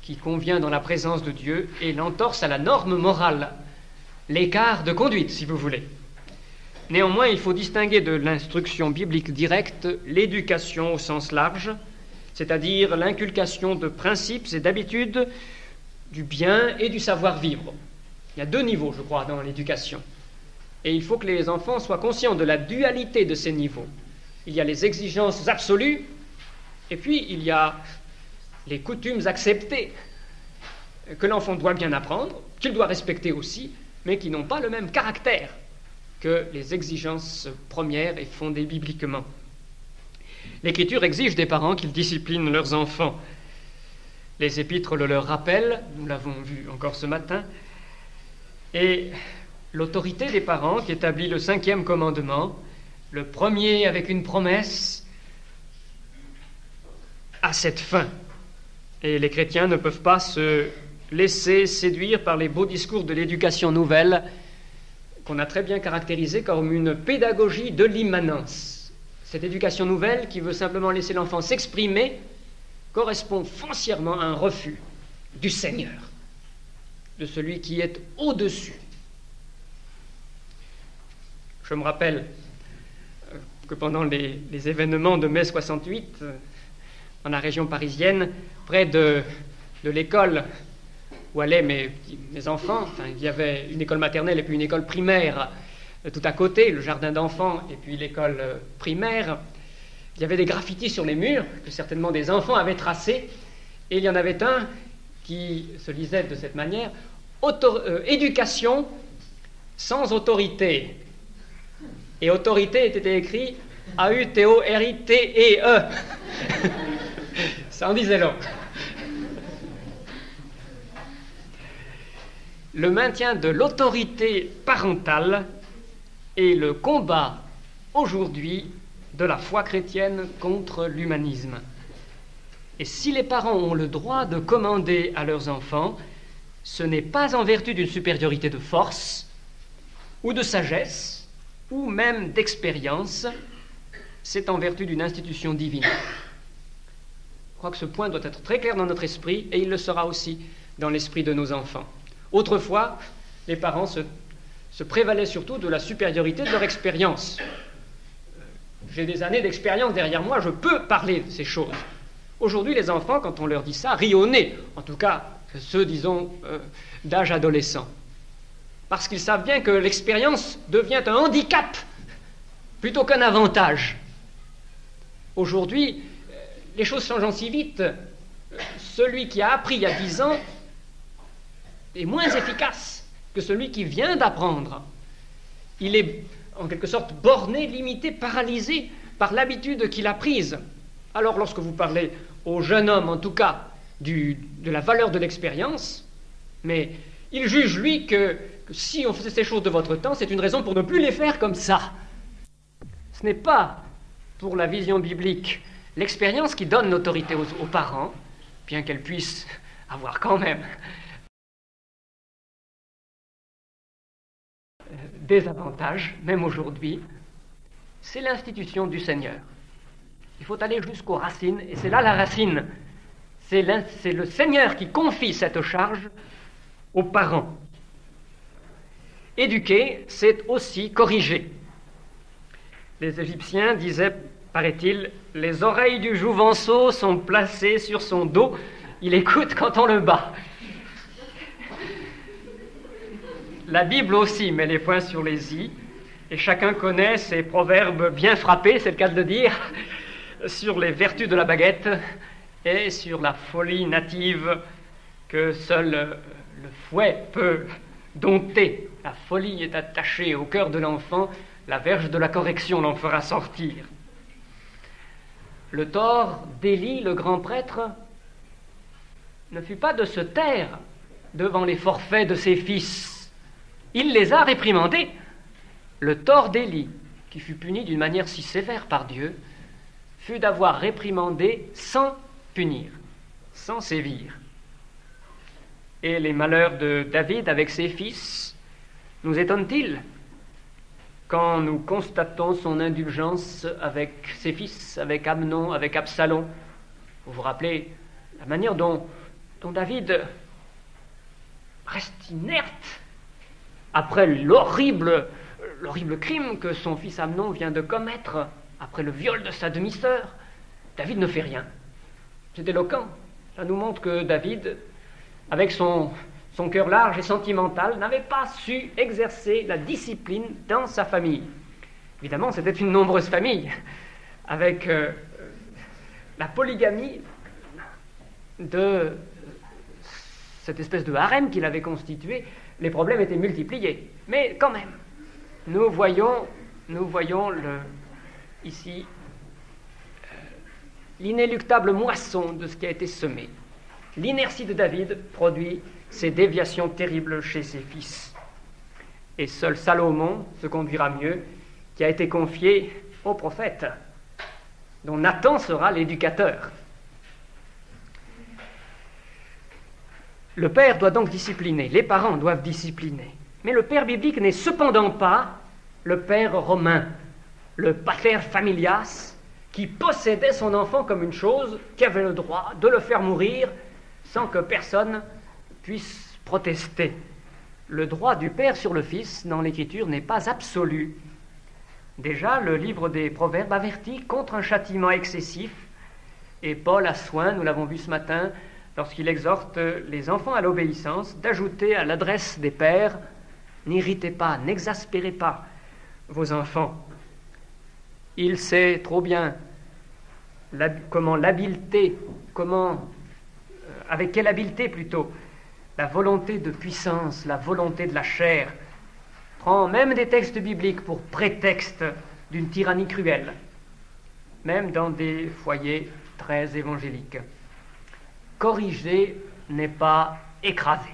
qui convient dans la présence de Dieu et l'entorse à la norme morale, l'écart de conduite, si vous voulez. Néanmoins, il faut distinguer de l'instruction biblique directe l'éducation au sens large, c'est-à-dire l'inculcation de principes et d'habitudes du bien et du savoir-vivre. Il y a deux niveaux, je crois, dans l'éducation. Et il faut que les enfants soient conscients de la dualité de ces niveaux. Il y a les exigences absolues, et puis il y a les coutumes acceptées que l'enfant doit bien apprendre, qu'il doit respecter aussi, mais qui n'ont pas le même caractère que les exigences premières et fondées bibliquement. L'Écriture exige des parents qu'ils disciplinent leurs enfants. Les épîtres le leur rappellent, nous l'avons vu encore ce matin, et l'autorité des parents qui établit le 5e commandement, le premier avec une promesse, a cette fin. Et les chrétiens ne peuvent pas se laisser séduire par les beaux discours de l'éducation nouvelle qu'on a très bien caractérisé comme une pédagogie de l'immanence. Cette éducation nouvelle qui veut simplement laisser l'enfant s'exprimer correspond foncièrement à un refus du Seigneur, de celui qui est au-dessus. Je me rappelle que pendant les événements de mai 68, dans la région parisienne, près de l'école où allaient mes enfants, enfin, il y avait une école maternelle et puis une école primaire tout à côté, le jardin d'enfants et puis l'école primaire. Il y avait des graffitis sur les murs que certainement des enfants avaient tracés, et il y en avait un qui se lisait de cette manière: éducation sans autorité. Et autorité était écrit A-U-T-O-R-I-T-E-E. Ça en disait long. Le maintien de l'autorité parentale est le combat aujourd'hui de la foi chrétienne contre l'humanisme. Et si les parents ont le droit de commander à leurs enfants, ce n'est pas en vertu d'une supériorité de force ou de sagesse ou même d'expérience, c'est en vertu d'une institution divine. Je crois que ce point doit être très clair dans notre esprit, et il le sera aussi dans l'esprit de nos enfants. Autrefois, les parents se prévalaient surtout de la supériorité de leur expérience. J'ai des années d'expérience derrière moi, je peux parler de ces choses. Aujourd'hui, les enfants, quand on leur dit ça, rient au nez, en tout cas ceux, disons, d'âge adolescent. Parce qu'ils savent bien que l'expérience devient un handicap plutôt qu'un avantage. Aujourd'hui, les choses changeant si vite, celui qui a appris il y a 10 ans est moins efficace que celui qui vient d'apprendre. Il est en quelque sorte borné, limité, paralysé par l'habitude qu'il a prise. Alors lorsque vous parlez au jeune homme, en tout cas, de la valeur de l'expérience, mais il juge, lui, que si on faisait ces choses de votre temps, c'est une raison pour ne plus les faire comme ça. Ce n'est pas, pour la vision biblique, l'expérience qui donne l'autorité aux parents, bien qu'elle puisse avoir quand même des avantages, même aujourd'hui, c'est l'institution du Seigneur. Il faut aller jusqu'aux racines, et c'est là la racine. C'est le Seigneur qui confie cette charge aux parents. Éduquer, c'est aussi corriger. Les Égyptiens disaient, paraît-il, les oreilles du jouvenceau sont placées sur son dos, il écoute quand on le bat. La Bible aussi met les points sur les i, et chacun connaît ces proverbes bien frappés, c'est le cas de le dire, sur les vertus de la baguette et sur la folie native que seul le fouet peut dompté, la folie est attachée au cœur de l'enfant, la verge de la correction l'en fera sortir. Le tort d'Élie, le grand prêtre, ne fut pas de se taire devant les forfaits de ses fils. Il les a réprimandés. Le tort d'Élie, qui fut puni d'une manière si sévère par Dieu, fut d'avoir réprimandé sans punir, sans sévir. Et les malheurs de David avec ses fils nous étonnent-ils quand nous constatons son indulgence avec ses fils, avec Amnon, avec Absalom? Vous vous rappelez la manière dont David reste inerte après l'horrible crime que son fils Amnon vient de commettre, après le viol de sa demi-sœur. David ne fait rien. C'est éloquent. Ça nous montre que David, avec son cœur large et sentimental, n'avait pas su exercer la discipline dans sa famille. Évidemment, c'était une nombreuse famille, avec la polygamie de cette espèce de harem qu'il avait constitué. Les problèmes étaient multipliés. Mais quand même, nous voyons ici l'inéluctable moisson de ce qui a été semé. L'inertie de David produit ces déviations terribles chez ses fils. Et seul Salomon se conduira mieux, qui a été confié au prophète, dont Nathan sera l'éducateur. Le père doit donc discipliner, les parents doivent discipliner. Mais le père biblique n'est cependant pas le père romain, le pater familias, qui possédait son enfant comme une chose, qui avait le droit de le faire mourir sans que personne puisse protester. Le droit du père sur le fils dans l'Écriture n'est pas absolu. Déjà, le livre des Proverbes avertit contre un châtiment excessif, et Paul a soin, nous l'avons vu ce matin, lorsqu'il exhorte les enfants à l'obéissance, d'ajouter à l'adresse des pères « N'irritez pas, n'exaspérez pas vos enfants ». Il sait trop bien avec quelle habileté plutôt, la volonté de puissance, la volonté de la chair, prend même des textes bibliques pour prétexte d'une tyrannie cruelle, même dans des foyers très évangéliques. Corriger n'est pas écraser.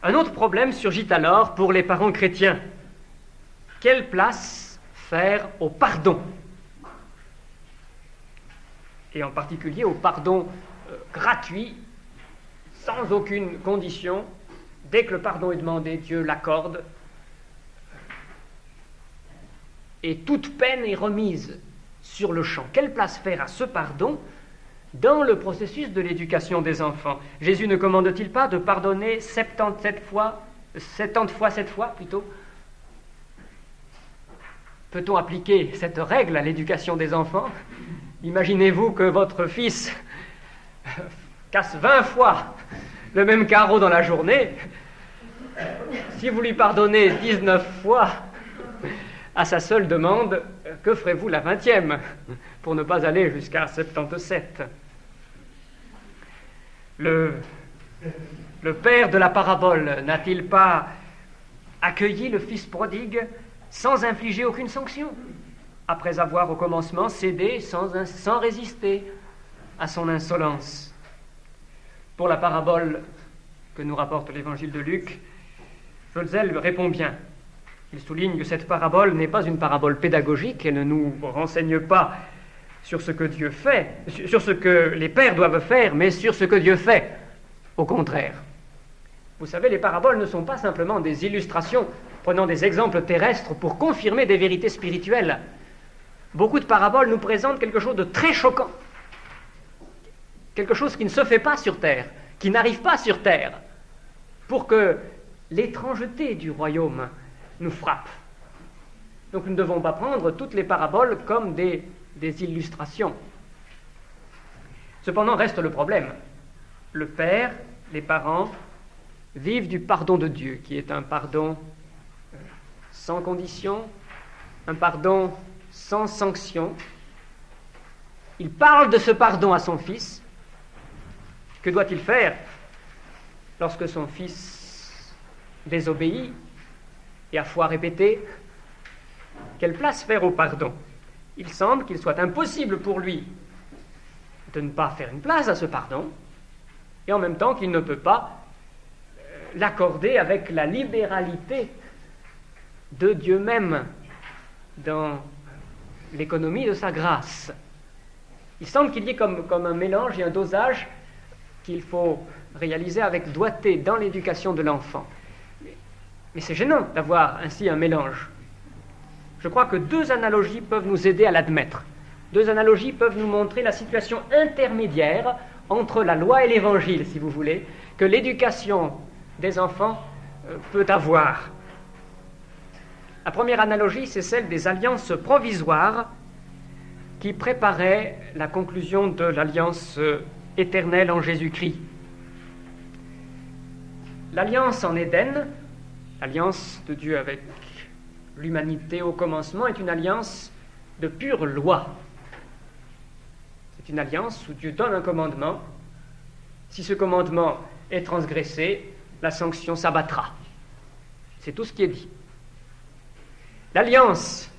Un autre problème surgit alors pour les parents chrétiens. Quelle place faire au pardon? Et en particulier au pardon gratuit, sans aucune condition. Dès que le pardon est demandé, Dieu l'accorde. Et toute peine est remise sur le champ. Quelle place faire à ce pardon dans le processus de l'éducation des enfants? Jésus ne commande-t-il pas de pardonner 70 fois 7 fois plutôt? Peut-on appliquer cette règle à l'éducation des enfants? Imaginez-vous que votre fils casse 20 fois le même carreau dans la journée. Si vous lui pardonnez 19 fois à sa seule demande, que ferez-vous la 20e pour ne pas aller jusqu'à 77? Le père de la parabole n'a-t-il pas accueilli le fils prodigue sans infliger aucune sanction, après avoir au commencement cédé sans résister à son insolence? Pour la parabole que nous rapporte l'évangile de Luc, Josel répond bien. Il souligne que cette parabole n'est pas une parabole pédagogique, elle ne nous renseigne pas sur ce que Dieu fait, sur ce que les pères doivent faire, mais sur ce que Dieu fait, au contraire. Vous savez, les paraboles ne sont pas simplement des illustrations prenant des exemples terrestres pour confirmer des vérités spirituelles. Beaucoup de paraboles nous présentent quelque chose de très choquant, quelque chose qui ne se fait pas sur terre, qui n'arrive pas sur terre, pour que l'étrangeté du royaume nous frappe. Donc nous ne devons pas prendre toutes les paraboles comme des illustrations. Cependant reste le problème. Le père, les parents, vivent du pardon de Dieu, qui est un pardon sans condition, un pardon sans sanction. Il parle de ce pardon à son fils. Que doit-il faire? lorsque son fils désobéit et à foi répétée, quelle place faire au pardon? Il semble qu'il soit impossible pour lui de ne pas faire une place à ce pardon, et en même temps qu'il ne peut pas l'accorder avec la libéralité de Dieu même dans l'économie de sa grâce. Il semble qu'il y ait comme un mélange et un dosage qu'il faut réaliser avec doigté dans l'éducation de l'enfant. Mais c'est gênant d'avoir ainsi un mélange. Je crois que deux analogies peuvent nous aider à l'admettre. Deux analogies peuvent nous montrer la situation intermédiaire entre la loi et l'évangile, si vous voulez, que l'éducation des enfants peut avoir. La première analogie, c'est celle des alliances provisoires qui préparaient la conclusion de l'alliance éternelle en Jésus-Christ. L'alliance en Éden, l'alliance de Dieu avec l'humanité au commencement, est une alliance de pure loi. C'est une alliance où Dieu donne un commandement. Si ce commandement est transgressé, la sanction s'abattra. C'est tout ce qui est dit. L'alliance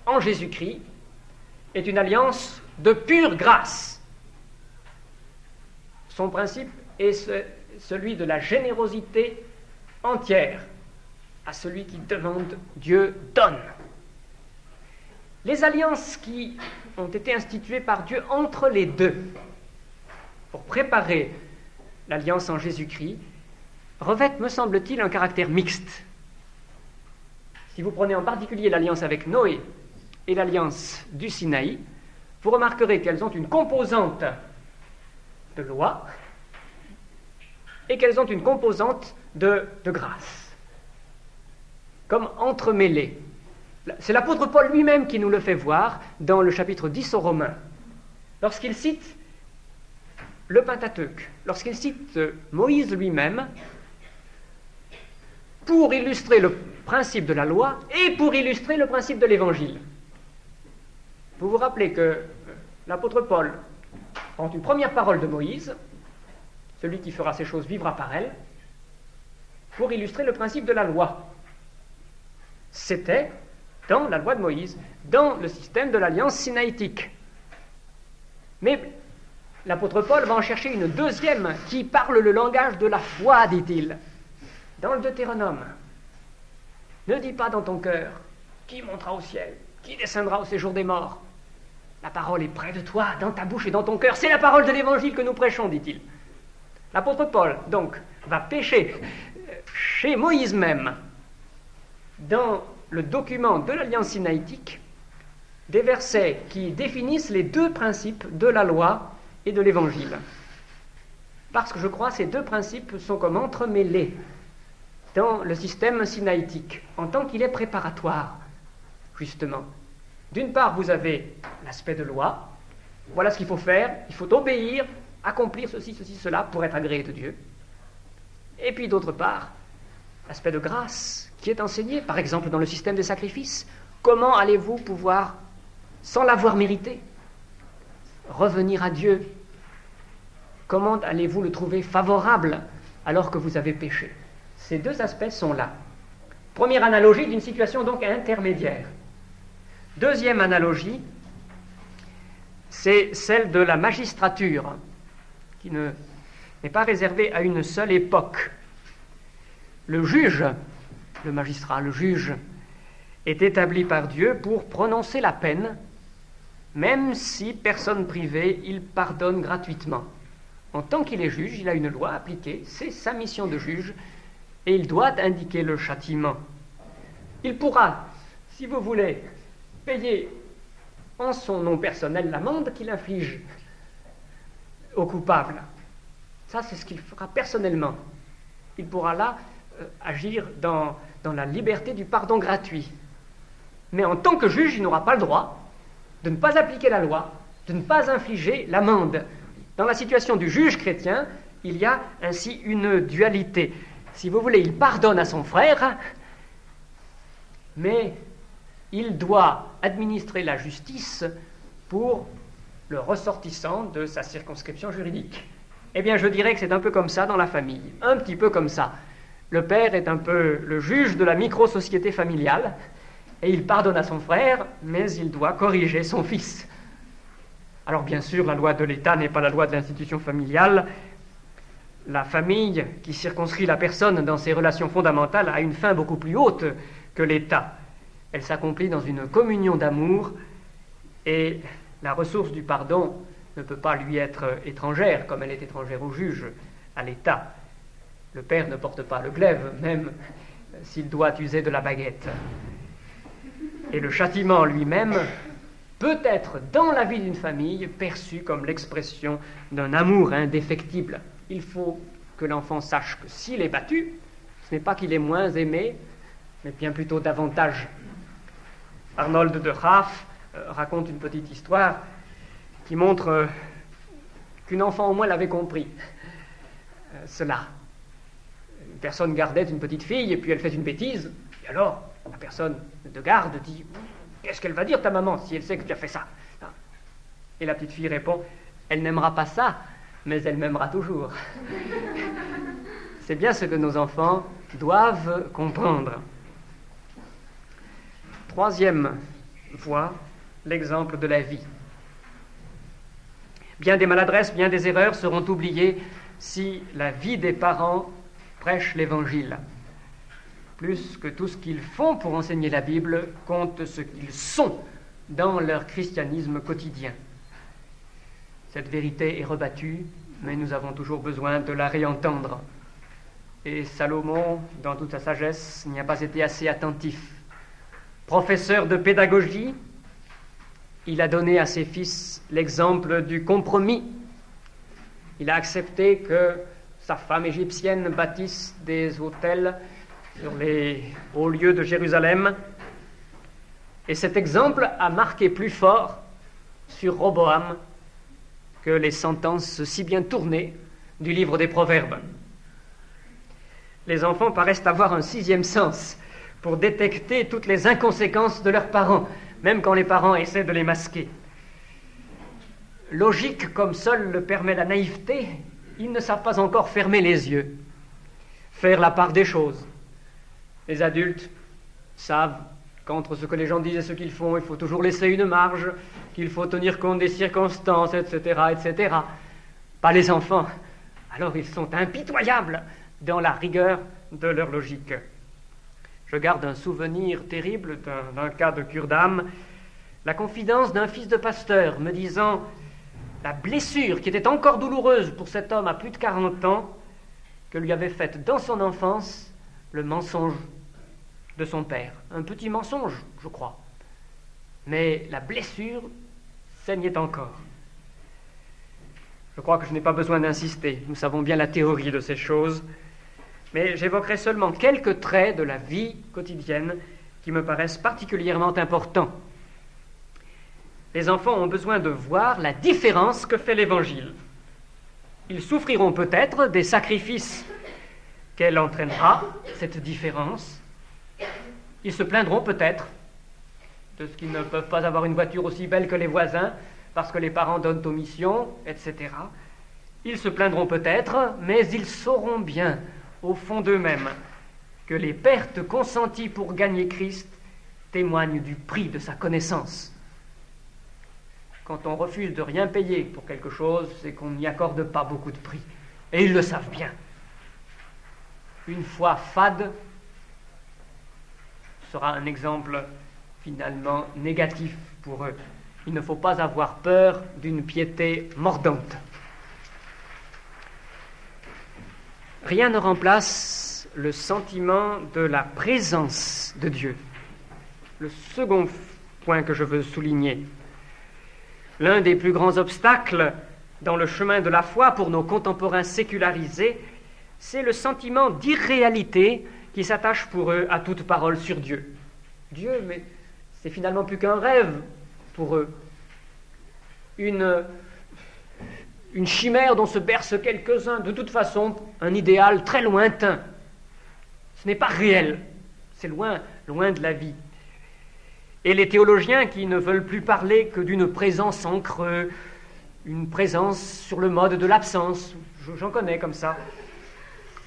en Jésus-Christ est une alliance de pure grâce. Son principe est celui de la générosité entière. À celui qui demande, Dieu donne. Les alliances qui ont été instituées par Dieu entre les deux, pour préparer l'alliance en Jésus-Christ, revêtent, me semble-t-il, un caractère mixte. Si vous prenez en particulier l'alliance avec Noé et l'alliance du Sinaï, vous remarquerez qu'elles ont une composante de loi et qu'elles ont une composante de grâce, comme entremêlées. C'est l'apôtre Paul lui-même qui nous le fait voir dans le chapitre 10 aux Romains, lorsqu'il cite le Pentateuque, lorsqu'il cite Moïse lui-même, pour illustrer le principe de la loi et pour illustrer le principe de l'Évangile. Vous vous rappelez que l'apôtre Paul prend une première parole de Moïse, celui qui fera ces choses vivra par elles, pour illustrer le principe de la loi. C'était dans la loi de Moïse, dans le système de l'alliance sinaïtique. Mais l'apôtre Paul va en chercher une deuxième qui parle le langage de la foi, dit-il, dans le Deutéronome. Ne dis pas dans ton cœur, qui montera au ciel, qui descendra au séjour des morts. La parole est près de toi, dans ta bouche et dans ton cœur. C'est la parole de l'Évangile que nous prêchons, dit-il. L'apôtre Paul, donc, va pêcher chez Moïse même, dans le document de l'Alliance sinaïtique, des versets qui définissent les deux principes de la loi et de l'Évangile. Parce que je crois que ces deux principes sont comme entremêlés dans le système sinaïtique, en tant qu'il est préparatoire, justement. D'une part, vous avez l'aspect de loi. Voilà ce qu'il faut faire. Il faut obéir, accomplir ceci, cela, pour être agréé de Dieu. Et puis, d'autre part, l'aspect de grâce qui est enseigné, par exemple, dans le système des sacrifices. Comment allez-vous pouvoir, sans l'avoir mérité, revenir à Dieu? Comment allez-vous le trouver favorable alors que vous avez péché? Ces deux aspects sont là. Première analogie d'une situation donc intermédiaire. Deuxième analogie, c'est celle de la magistrature, qui n'est pas réservée à une seule époque. Le juge, le magistrat, le juge, est établi par Dieu pour prononcer la peine, même si, personne privée, il pardonne gratuitement. En tant qu'il est juge, il a une loi appliquée, c'est sa mission de juge, et il doit indiquer le châtiment. Il pourra, si vous voulez, payer en son nom personnel l'amende qu'il inflige au coupable. Ça, c'est ce qu'il fera personnellement. Il pourra là agir dans la liberté du pardon gratuit. Mais en tant que juge, il n'aura pas le droit de ne pas appliquer la loi, de ne pas infliger l'amende. Dans la situation du juge chrétien, il y a ainsi une dualité. Si vous voulez, il pardonne à son frère, mais il doit administrer la justice pour le ressortissant de sa circonscription juridique. Eh bien, je dirais que c'est un peu comme ça dans la famille, un petit peu comme ça. Le père est un peu le juge de la micro-société familiale, et il pardonne à son frère, mais il doit corriger son fils. Alors bien sûr, la loi de l'État n'est pas la loi de l'institution familiale. La famille, qui circonscrit la personne dans ses relations fondamentales, a une fin beaucoup plus haute que l'État. Elle s'accomplit dans une communion d'amour, et la ressource du pardon ne peut pas lui être étrangère, comme elle est étrangère au juge, à l'État. Le père ne porte pas le glaive, même s'il doit user de la baguette. Et le châtiment lui-même peut être, dans la vie d'une famille, perçu comme l'expression d'un amour indéfectible. Il faut que l'enfant sache que s'il est battu, ce n'est pas qu'il est moins aimé, mais bien plutôt davantage. Arnold de Graaf raconte une petite histoire qui montre qu'une enfant au moins l'avait compris. Cela. Une personne gardait une petite fille et puis elle fait une bêtise, et alors la personne de garde dit « Qu'est-ce qu'elle va dire ta maman si elle sait que tu as fait ça ?» Et la petite fille répond « Elle n'aimera pas ça, mais elle m'aimera toujours. » C'est bien ce que nos enfants doivent comprendre. Troisième voie, l'exemple de la vie. Bien des maladresses, bien des erreurs seront oubliées si la vie des parents prêche l'Évangile. Plus que tout ce qu'ils font pour enseigner la Bible, compte ce qu'ils sont dans leur christianisme quotidien. Cette vérité est rebattue, mais nous avons toujours besoin de la réentendre. Et Salomon, dans toute sa sagesse, n'y a pas été assez attentif. Professeur de pédagogie, il a donné à ses fils l'exemple du compromis. Il a accepté que sa femme égyptienne bâtisse des autels sur les hauts lieux de Jérusalem. Et cet exemple a marqué plus fort sur Roboam que les sentences si bien tournées du livre des Proverbes. Les enfants paraissent avoir un sixième sens pour détecter toutes les inconséquences de leurs parents, même quand les parents essaient de les masquer. Logique comme seul le permet la naïveté, ils ne savent pas encore fermer les yeux, faire la part des choses. Les adultes savent qu'entre ce que les gens disent et ce qu'ils font, il faut toujours laisser une marge, qu'il faut tenir compte des circonstances, etc., etc. Pas les enfants. Alors ils sont impitoyables dans la rigueur de leur logique. Je garde un souvenir terrible d'un cas de cure d'âme, la confidence d'un fils de pasteur me disant la blessure qui était encore douloureuse pour cet homme à plus de 40 ans que lui avait faite dans son enfance le mensonge de son père. Un petit mensonge, je crois. Mais la blessure saignait encore. Je crois que je n'ai pas besoin d'insister. Nous savons bien la théorie de ces choses. Mais j'évoquerai seulement quelques traits de la vie quotidienne qui me paraissent particulièrement importants. Les enfants ont besoin de voir la différence que fait l'Évangile. Ils souffriront peut-être des sacrifices qu'elle entraînera, cette différence. Ils se plaindront peut-être de ce qu'ils ne peuvent pas avoir une voiture aussi belle que les voisins parce que les parents donnent omission, etc. Ils se plaindront peut-être, mais ils sauront bien, au fond d'eux-mêmes, que les pertes consenties pour gagner Christ témoignent du prix de sa connaissance. Quand on refuse de rien payer pour quelque chose, c'est qu'on n'y accorde pas beaucoup de prix. Et ils le savent bien. Une foi fade sera un exemple finalement négatif pour eux. Il ne faut pas avoir peur d'une piété mordante. Rien ne remplace le sentiment de la présence de Dieu. Le second point que je veux souligner. L'un des plus grands obstacles dans le chemin de la foi pour nos contemporains sécularisés, c'est le sentiment d'irréalité qui s'attache pour eux à toute parole sur Dieu. Dieu, mais c'est finalement plus qu'un rêve pour eux. Une chimère dont se bercent quelques-uns, de toute façon, un idéal très lointain. Ce n'est pas réel, c'est loin de la vie. Et les théologiens qui ne veulent plus parler que d'une présence en creux, une présence sur le mode de l'absence, j'en connais comme ça,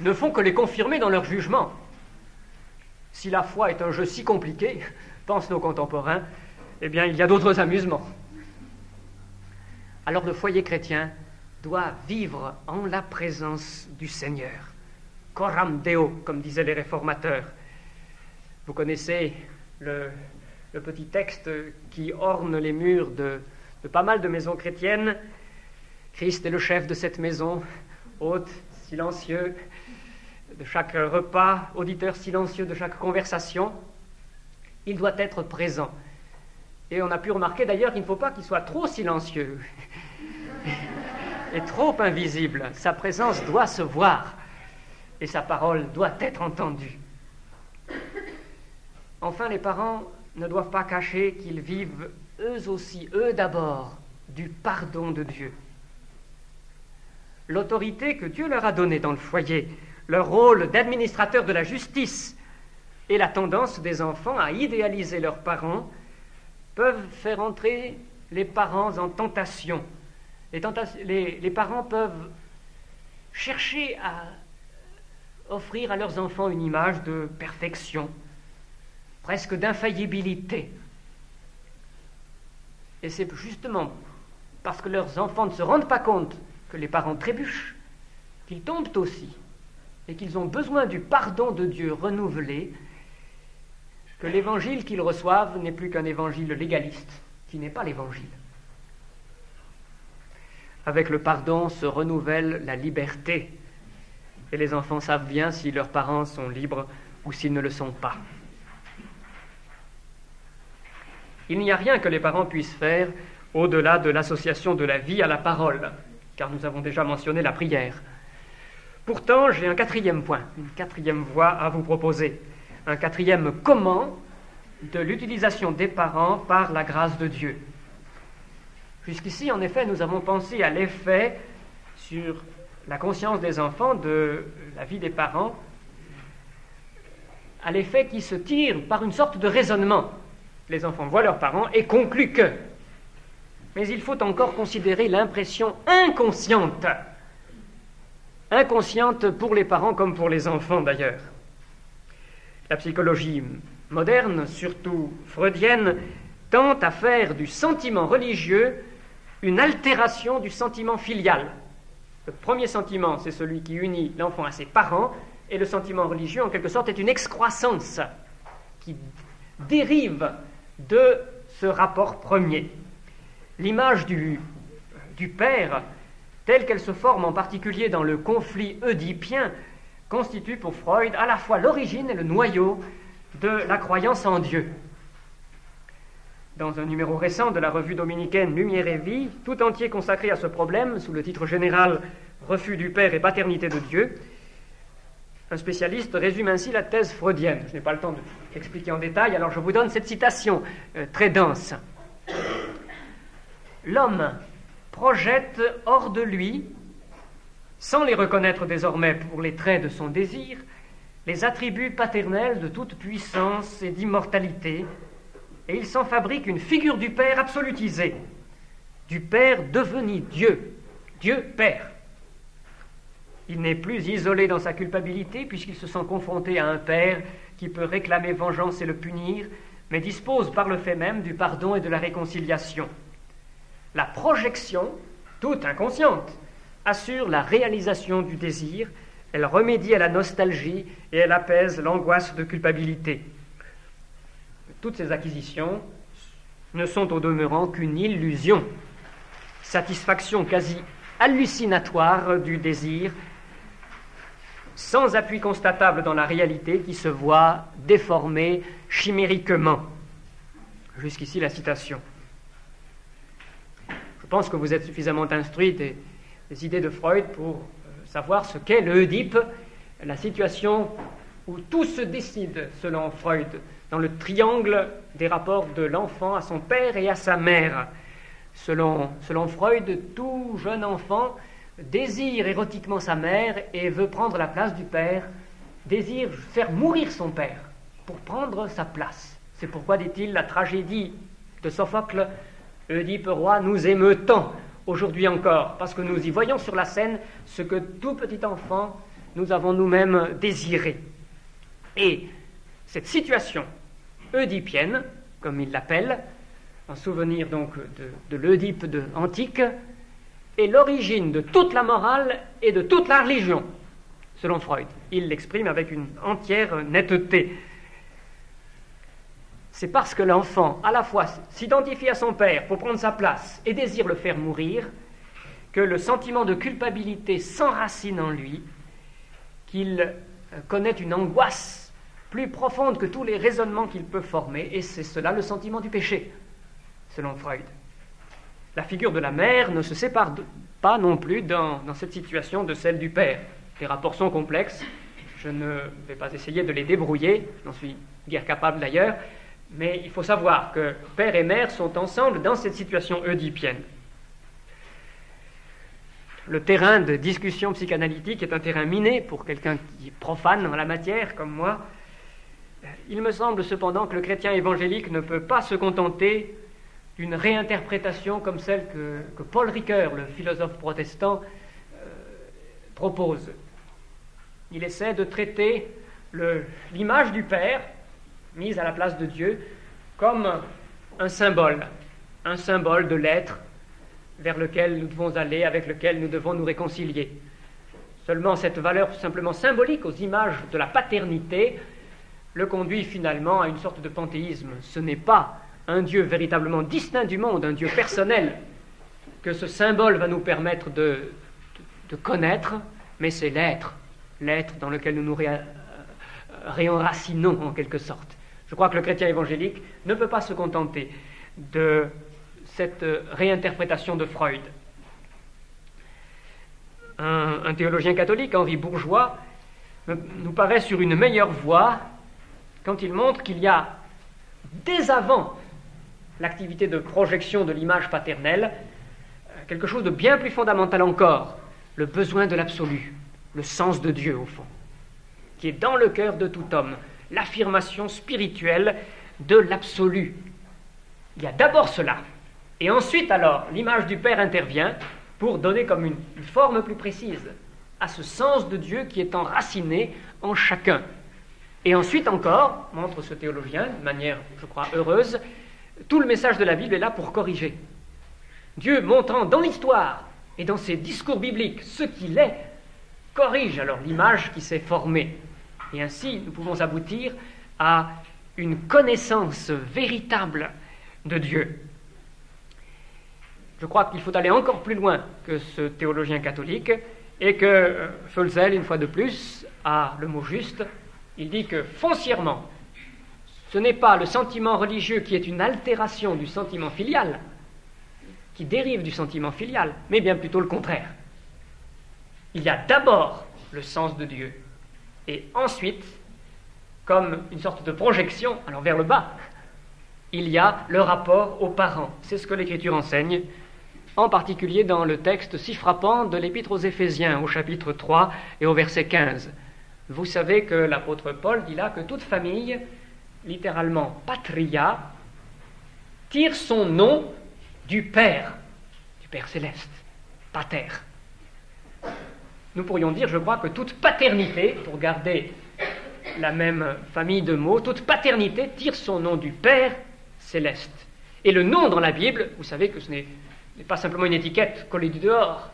ne font que les confirmer dans leur jugement. Si la foi est un jeu si compliqué, pensent nos contemporains, eh bien il y a d'autres amusements. Alors le foyer chrétien doit vivre en la présence du Seigneur. Coram Deo, comme disaient les réformateurs. Vous connaissez le petit texte qui orne les murs de pas mal de maisons chrétiennes. Christ est le chef de cette maison, hôte, silencieux de chaque repas, auditeur silencieux de chaque conversation. Il doit être présent. Et on a pu remarquer d'ailleurs qu'il ne faut pas qu'il soit trop silencieux et trop invisible. Sa présence doit se voir et sa parole doit être entendue. Enfin, les parents ne doivent pas cacher qu'ils vivent eux aussi, eux d'abord, du pardon de Dieu. L'autorité que Dieu leur a donnée dans le foyer, leur rôle d'administrateur de la justice et la tendance des enfants à idéaliser leurs parents peuvent faire entrer les parents en tentation. Les parents peuvent chercher à offrir à leurs enfants une image de perfection, presque d'infaillibilité. Et c'est justement parce que leurs enfants ne se rendent pas compte que les parents trébuchent, qu'ils tombent aussi, et qu'ils ont besoin du pardon de Dieu renouvelé, que l'évangile qu'ils reçoivent n'est plus qu'un évangile légaliste, qui n'est pas l'évangile. Avec le pardon se renouvelle la liberté, et les enfants savent bien si leurs parents sont libres ou s'ils ne le sont pas. Il n'y a rien que les parents puissent faire au-delà de l'association de la vie à la parole, car nous avons déjà mentionné la prière. Pourtant, j'ai un quatrième point, une quatrième voie à vous proposer, un quatrième comment de l'utilisation des parents par la grâce de Dieu. Jusqu'ici, en effet, nous avons pensé à l'effet sur la conscience des enfants de la vie des parents, à l'effet qui se tire par une sorte de raisonnement. Les enfants voient leurs parents et concluent que. Mais il faut encore considérer l'impression inconsciente pour les parents comme pour les enfants d'ailleurs. La psychologie moderne, surtout freudienne, tend à faire du sentiment religieux une altération du sentiment filial. Le premier sentiment, c'est celui qui unit l'enfant à ses parents, et le sentiment religieux, en quelque sorte, est une excroissance qui dérive de ce rapport premier. L'image du père, telle qu'elle se forme en particulier dans le conflit oedipien, constitue pour Freud à la fois l'origine et le noyau de la croyance en Dieu. Dans un numéro récent de la revue dominicaine Lumière et Vie, tout entier consacré à ce problème, sous le titre général « Refus du Père et paternité de Dieu », un spécialiste résume ainsi la thèse freudienne. Je n'ai pas le temps de l'expliquer en détail, alors je vous donne cette citation très dense. L'homme projette hors de lui, sans les reconnaître désormais pour les traits de son désir, les attributs paternels de toute puissance et d'immortalité, et il s'en fabrique une figure du Père absolutisée, du Père devenu Dieu, Dieu Père. Il n'est plus isolé dans sa culpabilité puisqu'il se sent confronté à un Père qui peut réclamer vengeance et le punir, mais dispose par le fait même du pardon et de la réconciliation. La projection, toute inconsciente, assure la réalisation du désir, elle remédie à la nostalgie et elle apaise l'angoisse de culpabilité. Toutes ces acquisitions ne sont au demeurant qu'une illusion, satisfaction quasi hallucinatoire du désir, sans appui constatable dans la réalité qui se voit déformée chimériquement. Jusqu'ici la citation. Je pense que vous êtes suffisamment instruits des idées de Freud pour savoir ce qu'est le Oedipe, la situation où tout se décide, selon Freud, dans le triangle des rapports de l'enfant à son père et à sa mère. Selon Freud, tout jeune enfant désire érotiquement sa mère et veut prendre la place du père, désire faire mourir son père pour prendre sa place. C'est pourquoi, dit-il, la tragédie de Sophocle, Oedipe roi, nous émeut tant aujourd'hui encore, parce que nous y voyons sur la scène ce que tout petit enfant nous avons nous-mêmes désiré. Et cette situation oedipienne, comme il l'appelle, en souvenir donc de l'Oedipe antique, est l'origine de toute la morale et de toute la religion, selon Freud. Il l'exprime avec une entière netteté. C'est parce que l'enfant, à la fois, s'identifie à son père pour prendre sa place et désire le faire mourir, que le sentiment de culpabilité s'enracine en lui, qu'il connaît une angoisse plus profonde que tous les raisonnements qu'il peut former, et c'est cela le sentiment du péché, selon Freud. La figure de la mère ne se sépare pas non plus dans cette situation de celle du père. Les rapports sont complexes, je ne vais pas essayer de les débrouiller, je n'en suis guère capable d'ailleurs, mais il faut savoir que père et mère sont ensemble dans cette situation oedipienne. Le terrain de discussion psychanalytique est un terrain miné pour quelqu'un qui est profane en la matière, comme moi. Il me semble cependant que le chrétien évangélique ne peut pas se contenter d'une réinterprétation comme celle que Paul Ricoeur, le philosophe protestant, propose. Il essaie de traiter l'image du Père, mise à la place de Dieu, comme un symbole de l'être vers lequel nous devons aller, avec lequel nous devons nous réconcilier. Seulement cette valeur simplement symbolique aux images de la paternité le conduit finalement à une sorte de panthéisme. Ce n'est pas un Dieu véritablement distinct du monde, un Dieu personnel, que ce symbole va nous permettre de connaître, mais c'est l'être dans lequel nous nous réenracinons en quelque sorte. Je crois que le chrétien évangélique ne peut pas se contenter de cette réinterprétation de Freud. Un théologien catholique, Henri Bourgeois, nous paraît sur une meilleure voie quand il montre qu'il y a, dès avant l'activité de projection de l'image paternelle, quelque chose de bien plus fondamental encore, le besoin de l'absolu, le sens de Dieu au fond, qui est dans le cœur de tout homme, l'affirmation spirituelle de l'absolu. Il y a d'abord cela, et ensuite alors l'image du Père intervient pour donner comme une forme plus précise à ce sens de Dieu qui est enraciné en chacun. Et ensuite encore, montre ce théologien, de manière, je crois, heureuse, tout le message de la Bible est là pour corriger. Dieu, montrant dans l'histoire et dans ses discours bibliques ce qu'il est, corrige alors l'image qui s'est formée. Et ainsi, nous pouvons aboutir à une connaissance véritable de Dieu. Je crois qu'il faut aller encore plus loin que ce théologien catholique et que Völzel, une fois de plus, a le mot juste. Il dit que foncièrement, ce n'est pas le sentiment religieux qui est une altération du sentiment filial, qui dérive du sentiment filial, mais bien plutôt le contraire. Il y a d'abord le sens de Dieu, et ensuite, comme une sorte de projection, alors vers le bas, il y a le rapport aux parents. C'est ce que l'Écriture enseigne, en particulier dans le texte si frappant de l'Épître aux Éphésiens, au chapitre 3 et au verset 15. Vous savez que l'apôtre Paul dit là que toute famille, littéralement patria, tire son nom du Père céleste, pater. Nous pourrions dire, je crois, que toute paternité, pour garder la même famille de mots, toute paternité tire son nom du Père céleste. Et le nom dans la Bible, vous savez que ce n'est pas simplement une étiquette collée du dehors.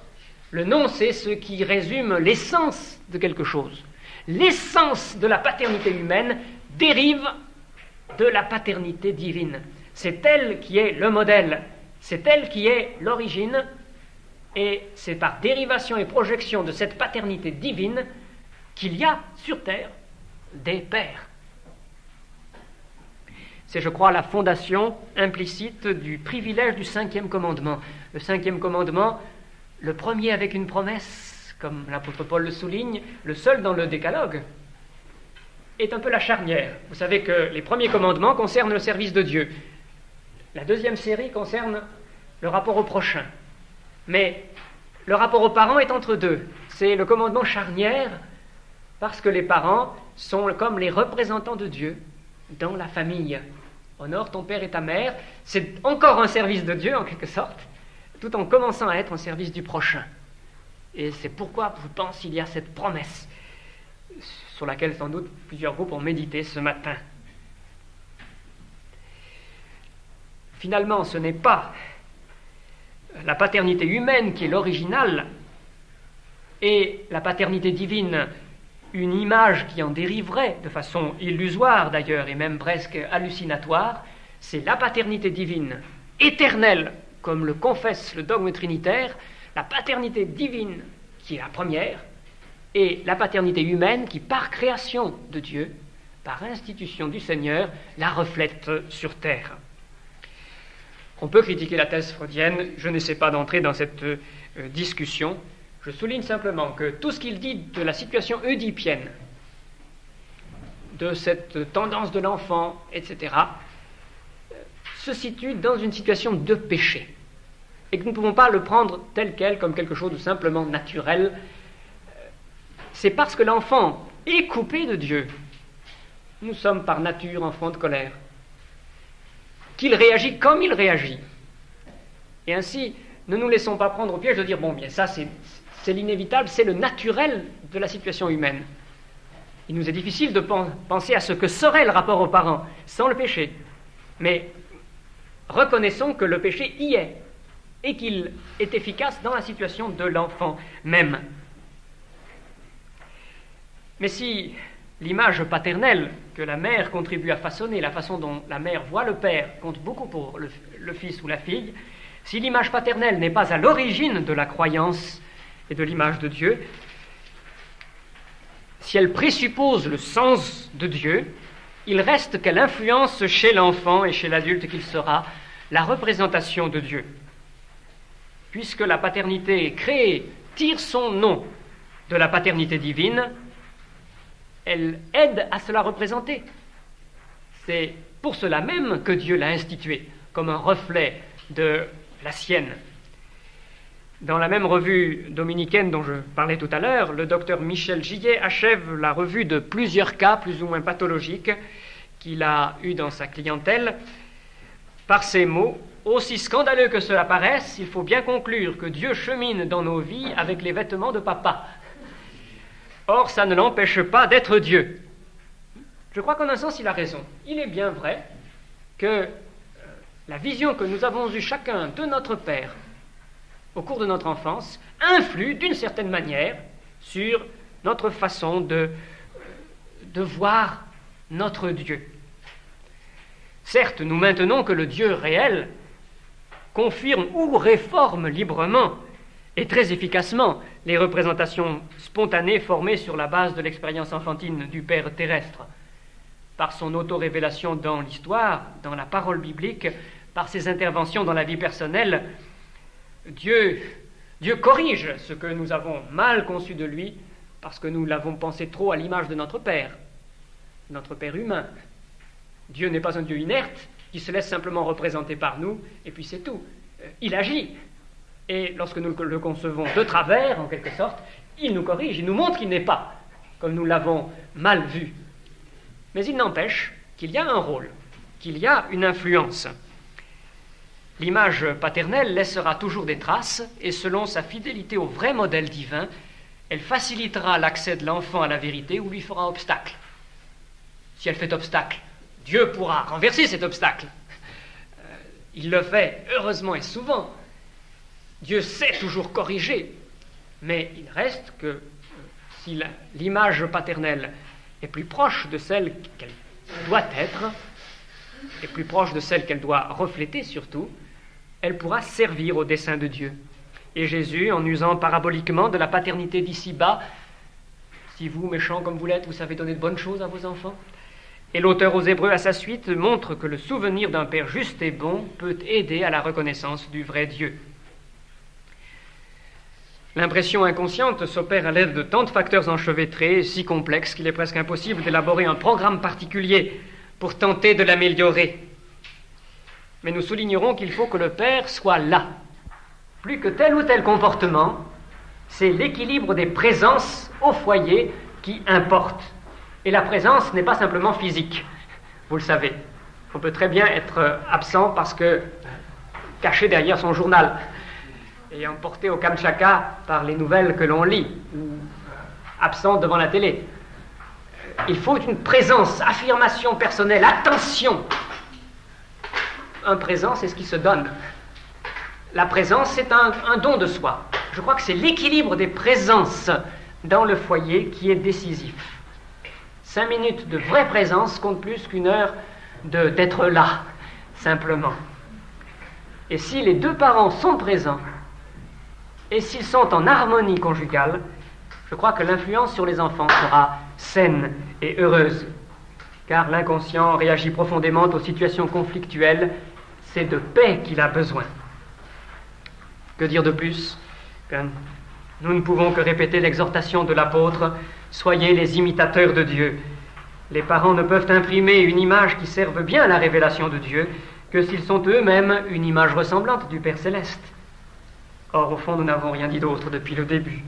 Le nom, c'est ce qui résume l'essence de quelque chose. L'essence de la paternité humaine dérive de la paternité divine. C'est elle qui est le modèle, c'est elle qui est l'origine, et c'est par dérivation et projection de cette paternité divine qu'il y a sur terre des pères. C'est, je crois, la fondation implicite du privilège du 5e commandement. Le 5e commandement, le premier avec une promesse, comme l'apôtre Paul le souligne, le seul dans le décalogue, est un peu la charnière. Vous savez que les premiers commandements concernent le service de Dieu. La deuxième série concerne le rapport au prochain. Mais le rapport aux parents est entre deux. C'est le commandement charnière parce que les parents sont comme les représentants de Dieu dans la famille. Honore ton père et ta mère. C'est encore un service de Dieu en quelque sorte, tout en commençant à être au service du prochain. Et c'est pourquoi, je pense, il y a cette promesse sur laquelle sans doute plusieurs groupes ont médité ce matin. Finalement, ce n'est pas la paternité humaine qui est l'original et la paternité divine une image qui en dériverait de façon illusoire d'ailleurs et même presque hallucinatoire, c'est la paternité divine éternelle, comme le confesse le dogme trinitaire, la paternité divine qui est la première, et la paternité humaine qui, par création de Dieu, par institution du Seigneur, la reflète sur terre. On peut critiquer la thèse freudienne, je n'essaie pas d'entrer dans cette discussion. Je souligne simplement que tout ce qu'il dit de la situation oedipienne, de cette tendance de l'enfant, etc., se situe dans une situation de péché. Et que nous ne pouvons pas le prendre tel quel, comme quelque chose de simplement naturel. C'est parce que l'enfant est coupé de Dieu, nous sommes par nature enfants de colère, qu'il réagit comme il réagit. Et ainsi, ne nous laissons pas prendre au piège de dire, bon, bien ça c'est l'inévitable, c'est le naturel de la situation humaine. Il nous est difficile de penser à ce que serait le rapport aux parents sans le péché. Mais reconnaissons que le péché y est et qu'il est efficace dans la situation de l'enfant même. Mais si l'image paternelle que la mère contribue à façonner, la façon dont la mère voit le père, compte beaucoup pour le fils ou la fille, si l'image paternelle n'est pas à l'origine de la croyance et de l'image de Dieu, si elle présuppose le sens de Dieu, il reste qu'elle influence chez l'enfant et chez l'adulte qu'il sera la représentation de Dieu. Puisque la paternité créée tire son nom de la paternité divine, elle aide à se la représenter. C'est pour cela même que Dieu l'a instituée, comme un reflet de la sienne. Dans la même revue dominicaine dont je parlais tout à l'heure, le docteur Michel Gillet achève la revue de plusieurs cas plus ou moins pathologiques qu'il a eus dans sa clientèle par ces mots: « Aussi scandaleux que cela paraisse, il faut bien conclure que Dieu chemine dans nos vies avec les vêtements de papa. Or, ça ne l'empêche pas d'être Dieu. » Je crois qu'en un sens, il a raison. Il est bien vrai que la vision que nous avons eue chacun de notre Père au cours de notre enfance influe d'une certaine manière sur notre façon de voir notre Dieu. Certes, nous maintenons que le Dieu réel confirme ou réforme librement et très efficacement les représentations spontanées formées sur la base de l'expérience enfantine du Père terrestre, par son auto-révélation dans l'histoire, dans la parole biblique, par ses interventions dans la vie personnelle. Dieu corrige ce que nous avons mal conçu de lui parce que nous l'avons pensé trop à l'image de notre Père humain. Dieu n'est pas un Dieu inerte qui se laisse simplement représenter par nous et puis c'est tout. Il agit. Et lorsque nous le concevons de travers, en quelque sorte, il nous corrige, il nous montre qu'il n'est pas comme nous l'avons mal vu. Mais il n'empêche qu'il y a un rôle, qu'il y a une influence. L'image paternelle laissera toujours des traces et selon sa fidélité au vrai modèle divin, elle facilitera l'accès de l'enfant à la vérité ou lui fera obstacle. Si elle fait obstacle, Dieu pourra renverser cet obstacle. Il le fait heureusement et souvent. Dieu sait toujours corriger, mais il reste que si l'image paternelle est plus proche de celle qu'elle doit être, et plus proche de celle qu'elle doit refléter surtout, elle pourra servir au dessein de Dieu. Et Jésus, en usant paraboliquement de la paternité d'ici-bas, si vous, méchants comme vous l'êtes, vous savez donner de bonnes choses à vos enfants, et l'auteur aux Hébreux à sa suite montre que le souvenir d'un Père juste et bon peut aider à la reconnaissance du vrai Dieu. L'impression inconsciente s'opère à l'aide de tant de facteurs enchevêtrés, si complexes qu'il est presque impossible d'élaborer un programme particulier pour tenter de l'améliorer. Mais nous soulignerons qu'il faut que le Père soit là. Plus que tel ou tel comportement, c'est l'équilibre des présences au foyer qui importe. Et la présence n'est pas simplement physique, vous le savez. On peut très bien être absent parce que caché derrière son journal. et emporté au Kamtchatka par les nouvelles que l'on lit, ou absent devant la télé. Il faut une présence, affirmation personnelle, attention. Un présent, c'est ce qui se donne. La présence, c'est un don de soi. Je crois que c'est l'équilibre des présences dans le foyer qui est décisif. 5 minutes de vraie présence comptent plus qu'une heure d'être là, simplement. Et si les deux parents sont présents, et s'ils sont en harmonie conjugale, je crois que l'influence sur les enfants sera saine et heureuse, car l'inconscient réagit profondément aux situations conflictuelles. C'est de paix qu'il a besoin. Que dire de plus? Nous ne pouvons que répéter l'exhortation de l'apôtre « Soyez les imitateurs de Dieu ». Les parents ne peuvent imprimer une image qui serve bien à la révélation de Dieu que s'ils sont eux-mêmes une image ressemblante du Père Céleste. Or, au fond, nous n'avons rien dit d'autre depuis le début.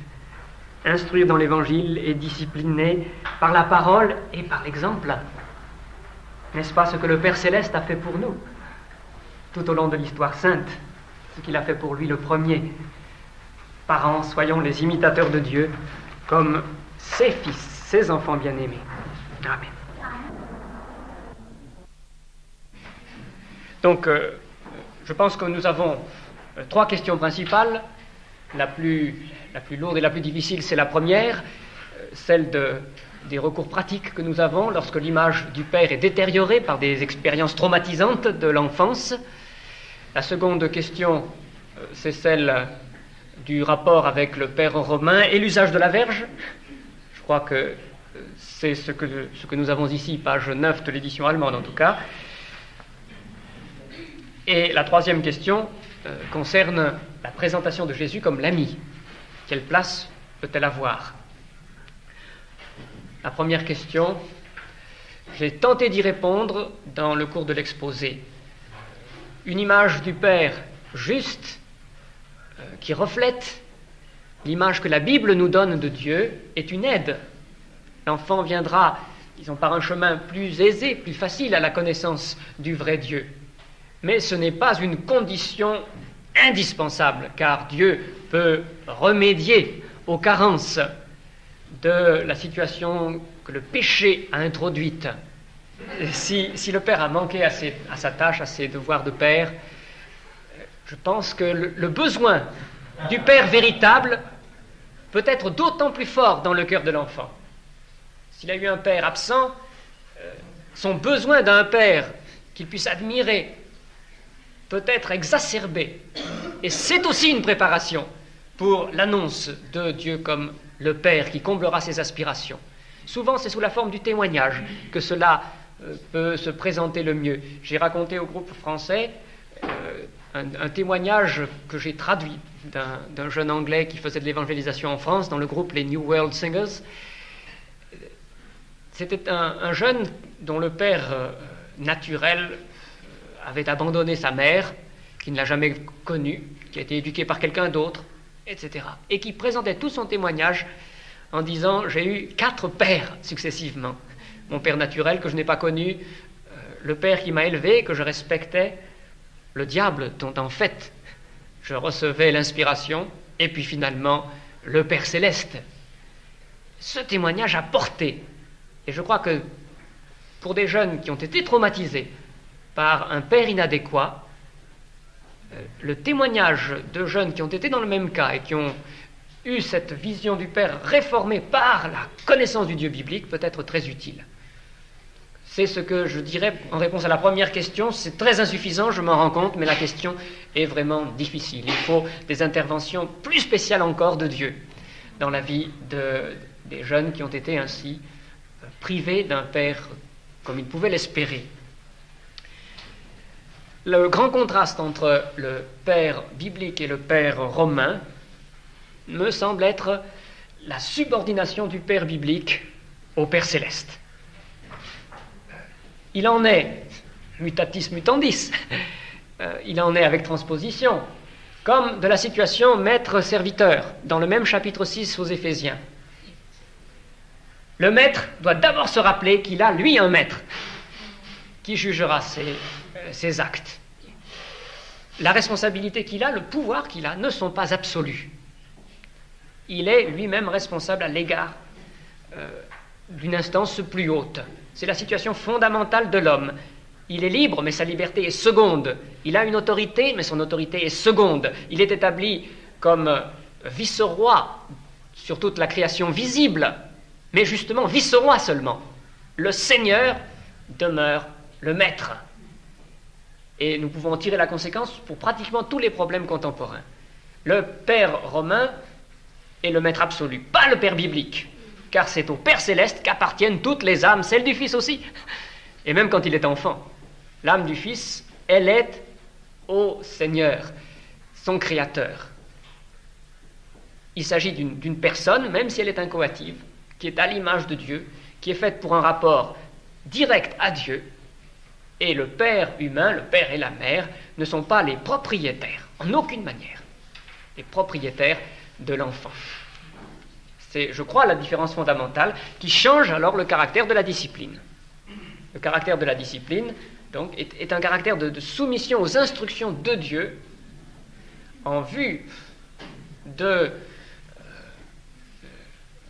Instruire dans l'Évangile et discipliner par la parole et par l'exemple. N'est-ce pas ce que le Père Céleste a fait pour nous tout au long de l'histoire sainte, ce qu'il a fait pour lui le premier? Parents, soyons les imitateurs de Dieu comme ses fils, ses enfants bien-aimés. Amen. Donc, je pense que nous avons 3 questions principales. La plus lourde et la plus difficile, c'est la première, celle des recours pratiques que nous avons lorsque l'image du Père est détériorée par des expériences traumatisantes de l'enfance. La seconde question, c'est celle du rapport avec le Père romain et l'usage de la verge. Je crois que c'est ce que nous avons ici, page 9 de l'édition allemande en tout cas. Et la troisième question concerne la présentation de Jésus comme l'ami. Quelle place peut-elle avoir? La première question, j'ai tenté d'y répondre dans le cours de l'exposé. Une image du Père juste, qui reflète l'image que la Bible nous donne de Dieu, est une aide. L'enfant viendra, disons, par un chemin plus aisé, plus facile à la connaissance du vrai Dieu. Mais ce n'est pas une condition indispensable, car Dieu peut remédier aux carences de la situation que le péché a introduite. Si le Père a manqué à sa tâche, à ses devoirs de Père, je pense que le besoin du Père véritable peut être d'autant plus fort dans le cœur de l'enfant. S'il a eu un Père absent, son besoin d'un Père qu'il puisse admirer peut être exacerbé. Et c'est aussi une préparation pour l'annonce de Dieu comme le Père qui comblera ses aspirations. Souvent, c'est sous la forme du témoignage que cela peut se présenter le mieux. J'ai raconté au groupe français un témoignage que j'ai traduit d'un jeune Anglais qui faisait de l'évangélisation en France dans le groupe les New World Singers. C'était un jeune dont le père naturel avait abandonné sa mère, qui ne l'a jamais connue, qui a été éduquée par quelqu'un d'autre, etc. Et qui présentait tout son témoignage en disant « J'ai eu 4 pères successivement. Mon père naturel que je n'ai pas connu, le père qui m'a élevé, que je respectais, le diable dont en fait je recevais l'inspiration, et puis finalement le Père Céleste. » Ce témoignage a porté. Et je crois que pour des jeunes qui ont été traumatisés par un père inadéquat, le témoignage de jeunes qui ont été dans le même cas et qui ont eu cette vision du Père réformée par la connaissance du Dieu biblique peut être très utile. C'est ce que je dirais en réponse à la première question. C'est très insuffisant, je m'en rends compte, mais la question est vraiment difficile. Il faut des interventions plus spéciales encore de Dieu dans la vie des jeunes qui ont été ainsi privés d'un Père comme ils pouvaient l'espérer. Le grand contraste entre le Père biblique et le Père romain me semble être la subordination du Père biblique au Père céleste. Il en est mutatis mutandis, il en est avec transposition, comme de la situation maître-serviteur dans le même chapitre 6 aux Éphésiens. Le maître doit d'abord se rappeler qu'il a, lui, un maître qui jugera ses actes. la responsabilité qu'il a, le pouvoir qu'il a, ne sont pas absolus. Il est lui-même responsable à l'égard d'une instance plus haute. C'est la situation fondamentale de l'homme. Il est libre, mais sa liberté est seconde. Il a une autorité, mais son autorité est seconde. Il est établi comme vice-roi sur toute la création visible, mais justement vice-roi seulement. Le Seigneur demeure le maître. Et nous pouvons en tirer la conséquence pour pratiquement tous les problèmes contemporains. Le Père romain est le maître absolu, pas le Père biblique, car c'est au Père céleste qu'appartiennent toutes les âmes, celle du Fils aussi. Et même quand il est enfant, l'âme du Fils, elle est au Seigneur, son Créateur. Il s'agit d'une personne, même si elle est incoative, qui est à l'image de Dieu, qui est faite pour un rapport direct à Dieu, et le Père humain, le Père et la Mère, ne sont pas les propriétaires, en aucune manière, les propriétaires de l'enfant. C'est, je crois, la différence fondamentale qui change alors le caractère de la discipline. Le caractère de la discipline, donc, est un caractère de soumission aux instructions de Dieu en vue de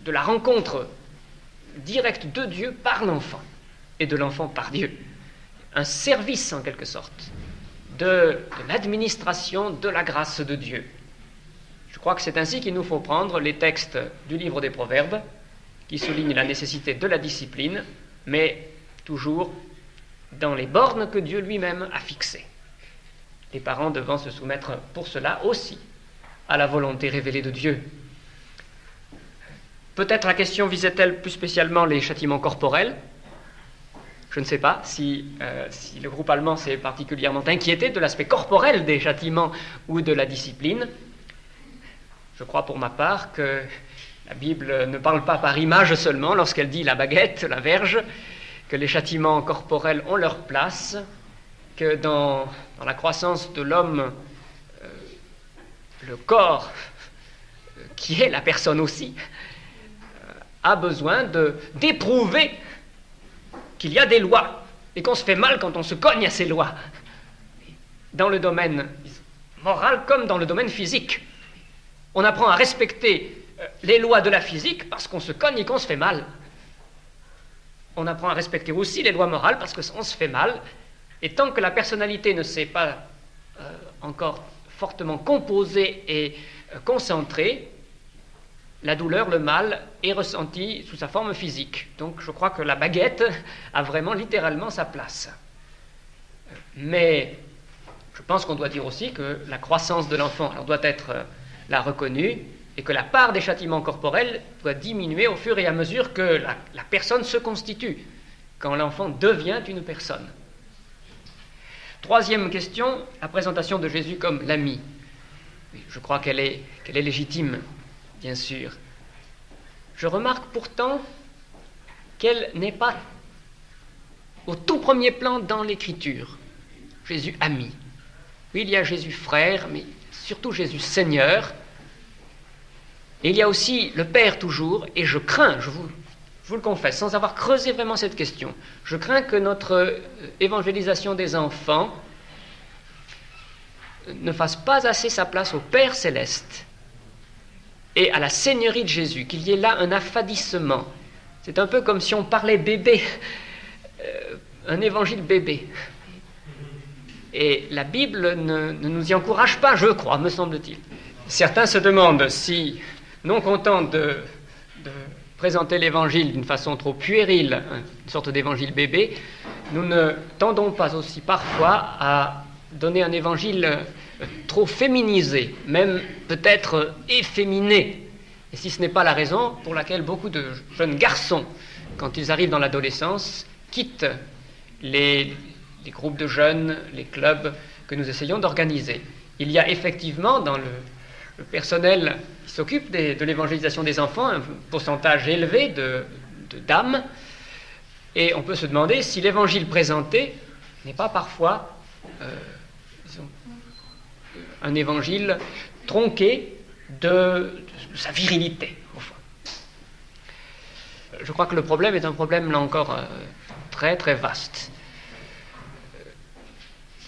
la rencontre directe de Dieu par l'enfant et de l'enfant par Dieu. Un service, en quelque sorte, de l'administration de la grâce de Dieu. Je crois que c'est ainsi qu'il nous faut prendre les textes du livre des Proverbes, qui soulignent la nécessité de la discipline, mais toujours dans les bornes que Dieu lui-même a fixées. Les parents devant se soumettre pour cela aussi à la volonté révélée de Dieu. Peut-être la question visait-elle plus spécialement les châtiments corporels. Je ne sais pas si le groupe allemand s'est particulièrement inquiété de l'aspect corporel des châtiments ou de la discipline. Je crois pour ma part que la Bible ne parle pas par image seulement lorsqu'elle dit la baguette, la verge, que les châtiments corporels ont leur place, que dans la croissance de l'homme, le corps, qui est la personne aussi, a besoin d'éprouver qu'il y a des lois et qu'on se fait mal quand on se cogne à ces lois, dans le domaine moral comme dans le domaine physique. On apprend à respecter les lois de la physique parce qu'on se cogne et qu'on se fait mal. On apprend à respecter aussi les lois morales parce qu'on se fait mal. Et tant que la personnalité ne s'est pas encore fortement composée et concentrée, la douleur, le mal, est ressenti sous sa forme physique. Donc je crois que la baguette a vraiment littéralement sa place. Mais je pense qu'on doit dire aussi que la croissance de l'enfant doit être la reconnue et que la part des châtiments corporels doit diminuer au fur et à mesure que la personne se constitue, quand l'enfant devient une personne. Troisième question, la présentation de Jésus comme l'ami. Je crois qu'elle est légitime, bien sûr. Je remarque pourtant qu'elle n'est pas au tout premier plan dans l'Écriture. Jésus ami. Oui, il y a Jésus frère, mais surtout Jésus Seigneur. Et il y a aussi le Père toujours, et je crains, je vous le confesse, sans avoir creusé vraiment cette question, je crains que notre évangélisation des enfants ne fasse pas assez sa place au Père céleste et à la Seigneurie de Jésus, qu'il y ait là un affadissement. C'est un peu comme si on parlait bébé, un évangile bébé. Et la Bible ne nous y encourage pas, je crois, me semble-t-il. Certains se demandent si, non contents de présenter l'évangile d'une façon trop puérile, une sorte d'évangile bébé, nous ne tendons pas aussi parfois à donner un évangile trop féminisé, même peut-être efféminé. Et si ce n'est pas la raison pour laquelle beaucoup de jeunes garçons, quand ils arrivent dans l'adolescence, quittent les groupes de jeunes, les clubs que nous essayons d'organiser. Il y a effectivement dans le personnel qui s'occupe de l'évangélisation des enfants un pourcentage élevé de dames, et on peut se demander si l'évangile présenté n'est pas parfois un évangile tronqué de sa virilité, au fond. Je crois que le problème est un problème, là encore, très très vaste.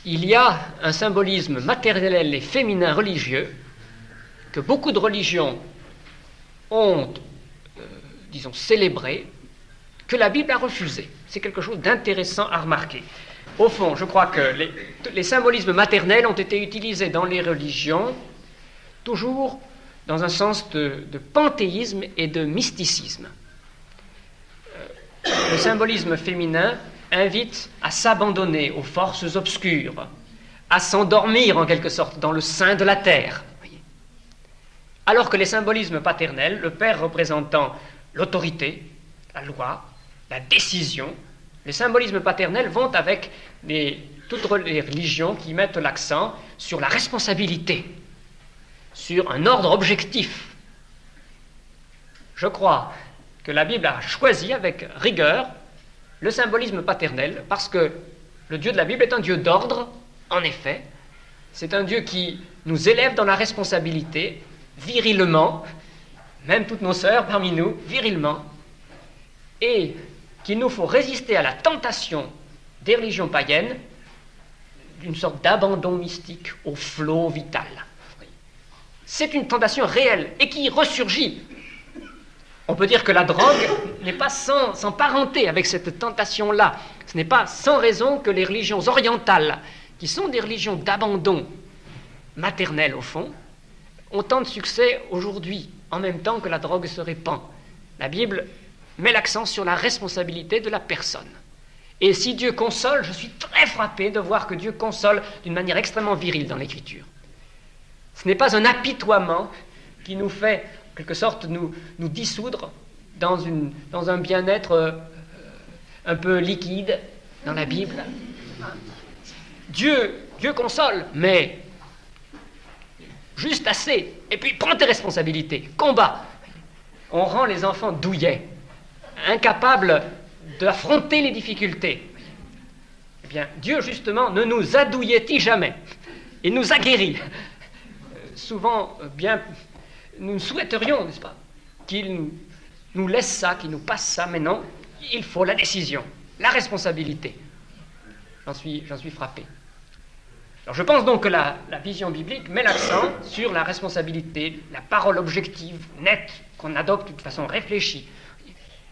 il y a un symbolisme maternel et féminin religieux que beaucoup de religions ont, disons, célébré, que la Bible a refusé. C'est quelque chose d'intéressant à remarquer. Au fond, je crois que les symbolismes maternels ont été utilisés dans les religions toujours dans un sens de panthéisme et de mysticisme. Le symbolisme féminin invite à s'abandonner aux forces obscures, à s'endormir en quelque sorte dans le sein de la terre. Alors que les symbolismes paternels, le père représentant l'autorité, la loi, la décision, les symbolismes paternels vont avec toutes les religions qui mettent l'accent sur la responsabilité, sur un ordre objectif. Je crois que la Bible a choisi avec rigueur le symbolisme paternel parce que le Dieu de la Bible est un Dieu d'ordre, en effet. C'est un Dieu qui nous élève dans la responsabilité, virilement, même toutes nos sœurs parmi nous, virilement, et qu'il nous faut résister à la tentation des religions païennes d'une sorte d'abandon mystique au flot vital. C'est une tentation réelle et qui ressurgit. On peut dire que la drogue n'est pas sans parenté avec cette tentation-là. Ce n'est pas sans raison que les religions orientales, qui sont des religions d'abandon maternel au fond, ont tant de succès aujourd'hui, en même temps que la drogue se répand. La Bible met l'accent sur la responsabilité de la personne. Et si Dieu console, je suis très frappé de voir que Dieu console d'une manière extrêmement virile dans l'Écriture. Ce n'est pas un apitoiement qui nous fait, en quelque sorte, nous dissoudre dans un bien-être un peu liquide dans la Bible. Dieu console, mais juste assez. Et puis, prends tes responsabilités, combat. On rend les enfants douillets, incapables d'affronter les difficultés. Eh bien, Dieu, justement, ne nous adouillait-il jamais. Il nous a guéris. Souvent, bien, nous souhaiterions, n'est-ce pas, qu'il nous laisse ça, qu'il nous passe ça, mais non, il faut la décision, la responsabilité. J'en suis frappé. Alors je pense donc que la vision biblique met l'accent sur la responsabilité, la parole objective, nette, qu'on adopte de façon réfléchie,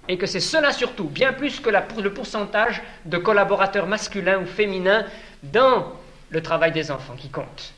et que c'est cela surtout, bien plus que le pourcentage de collaborateurs masculins ou féminins dans le travail des enfants qui compte.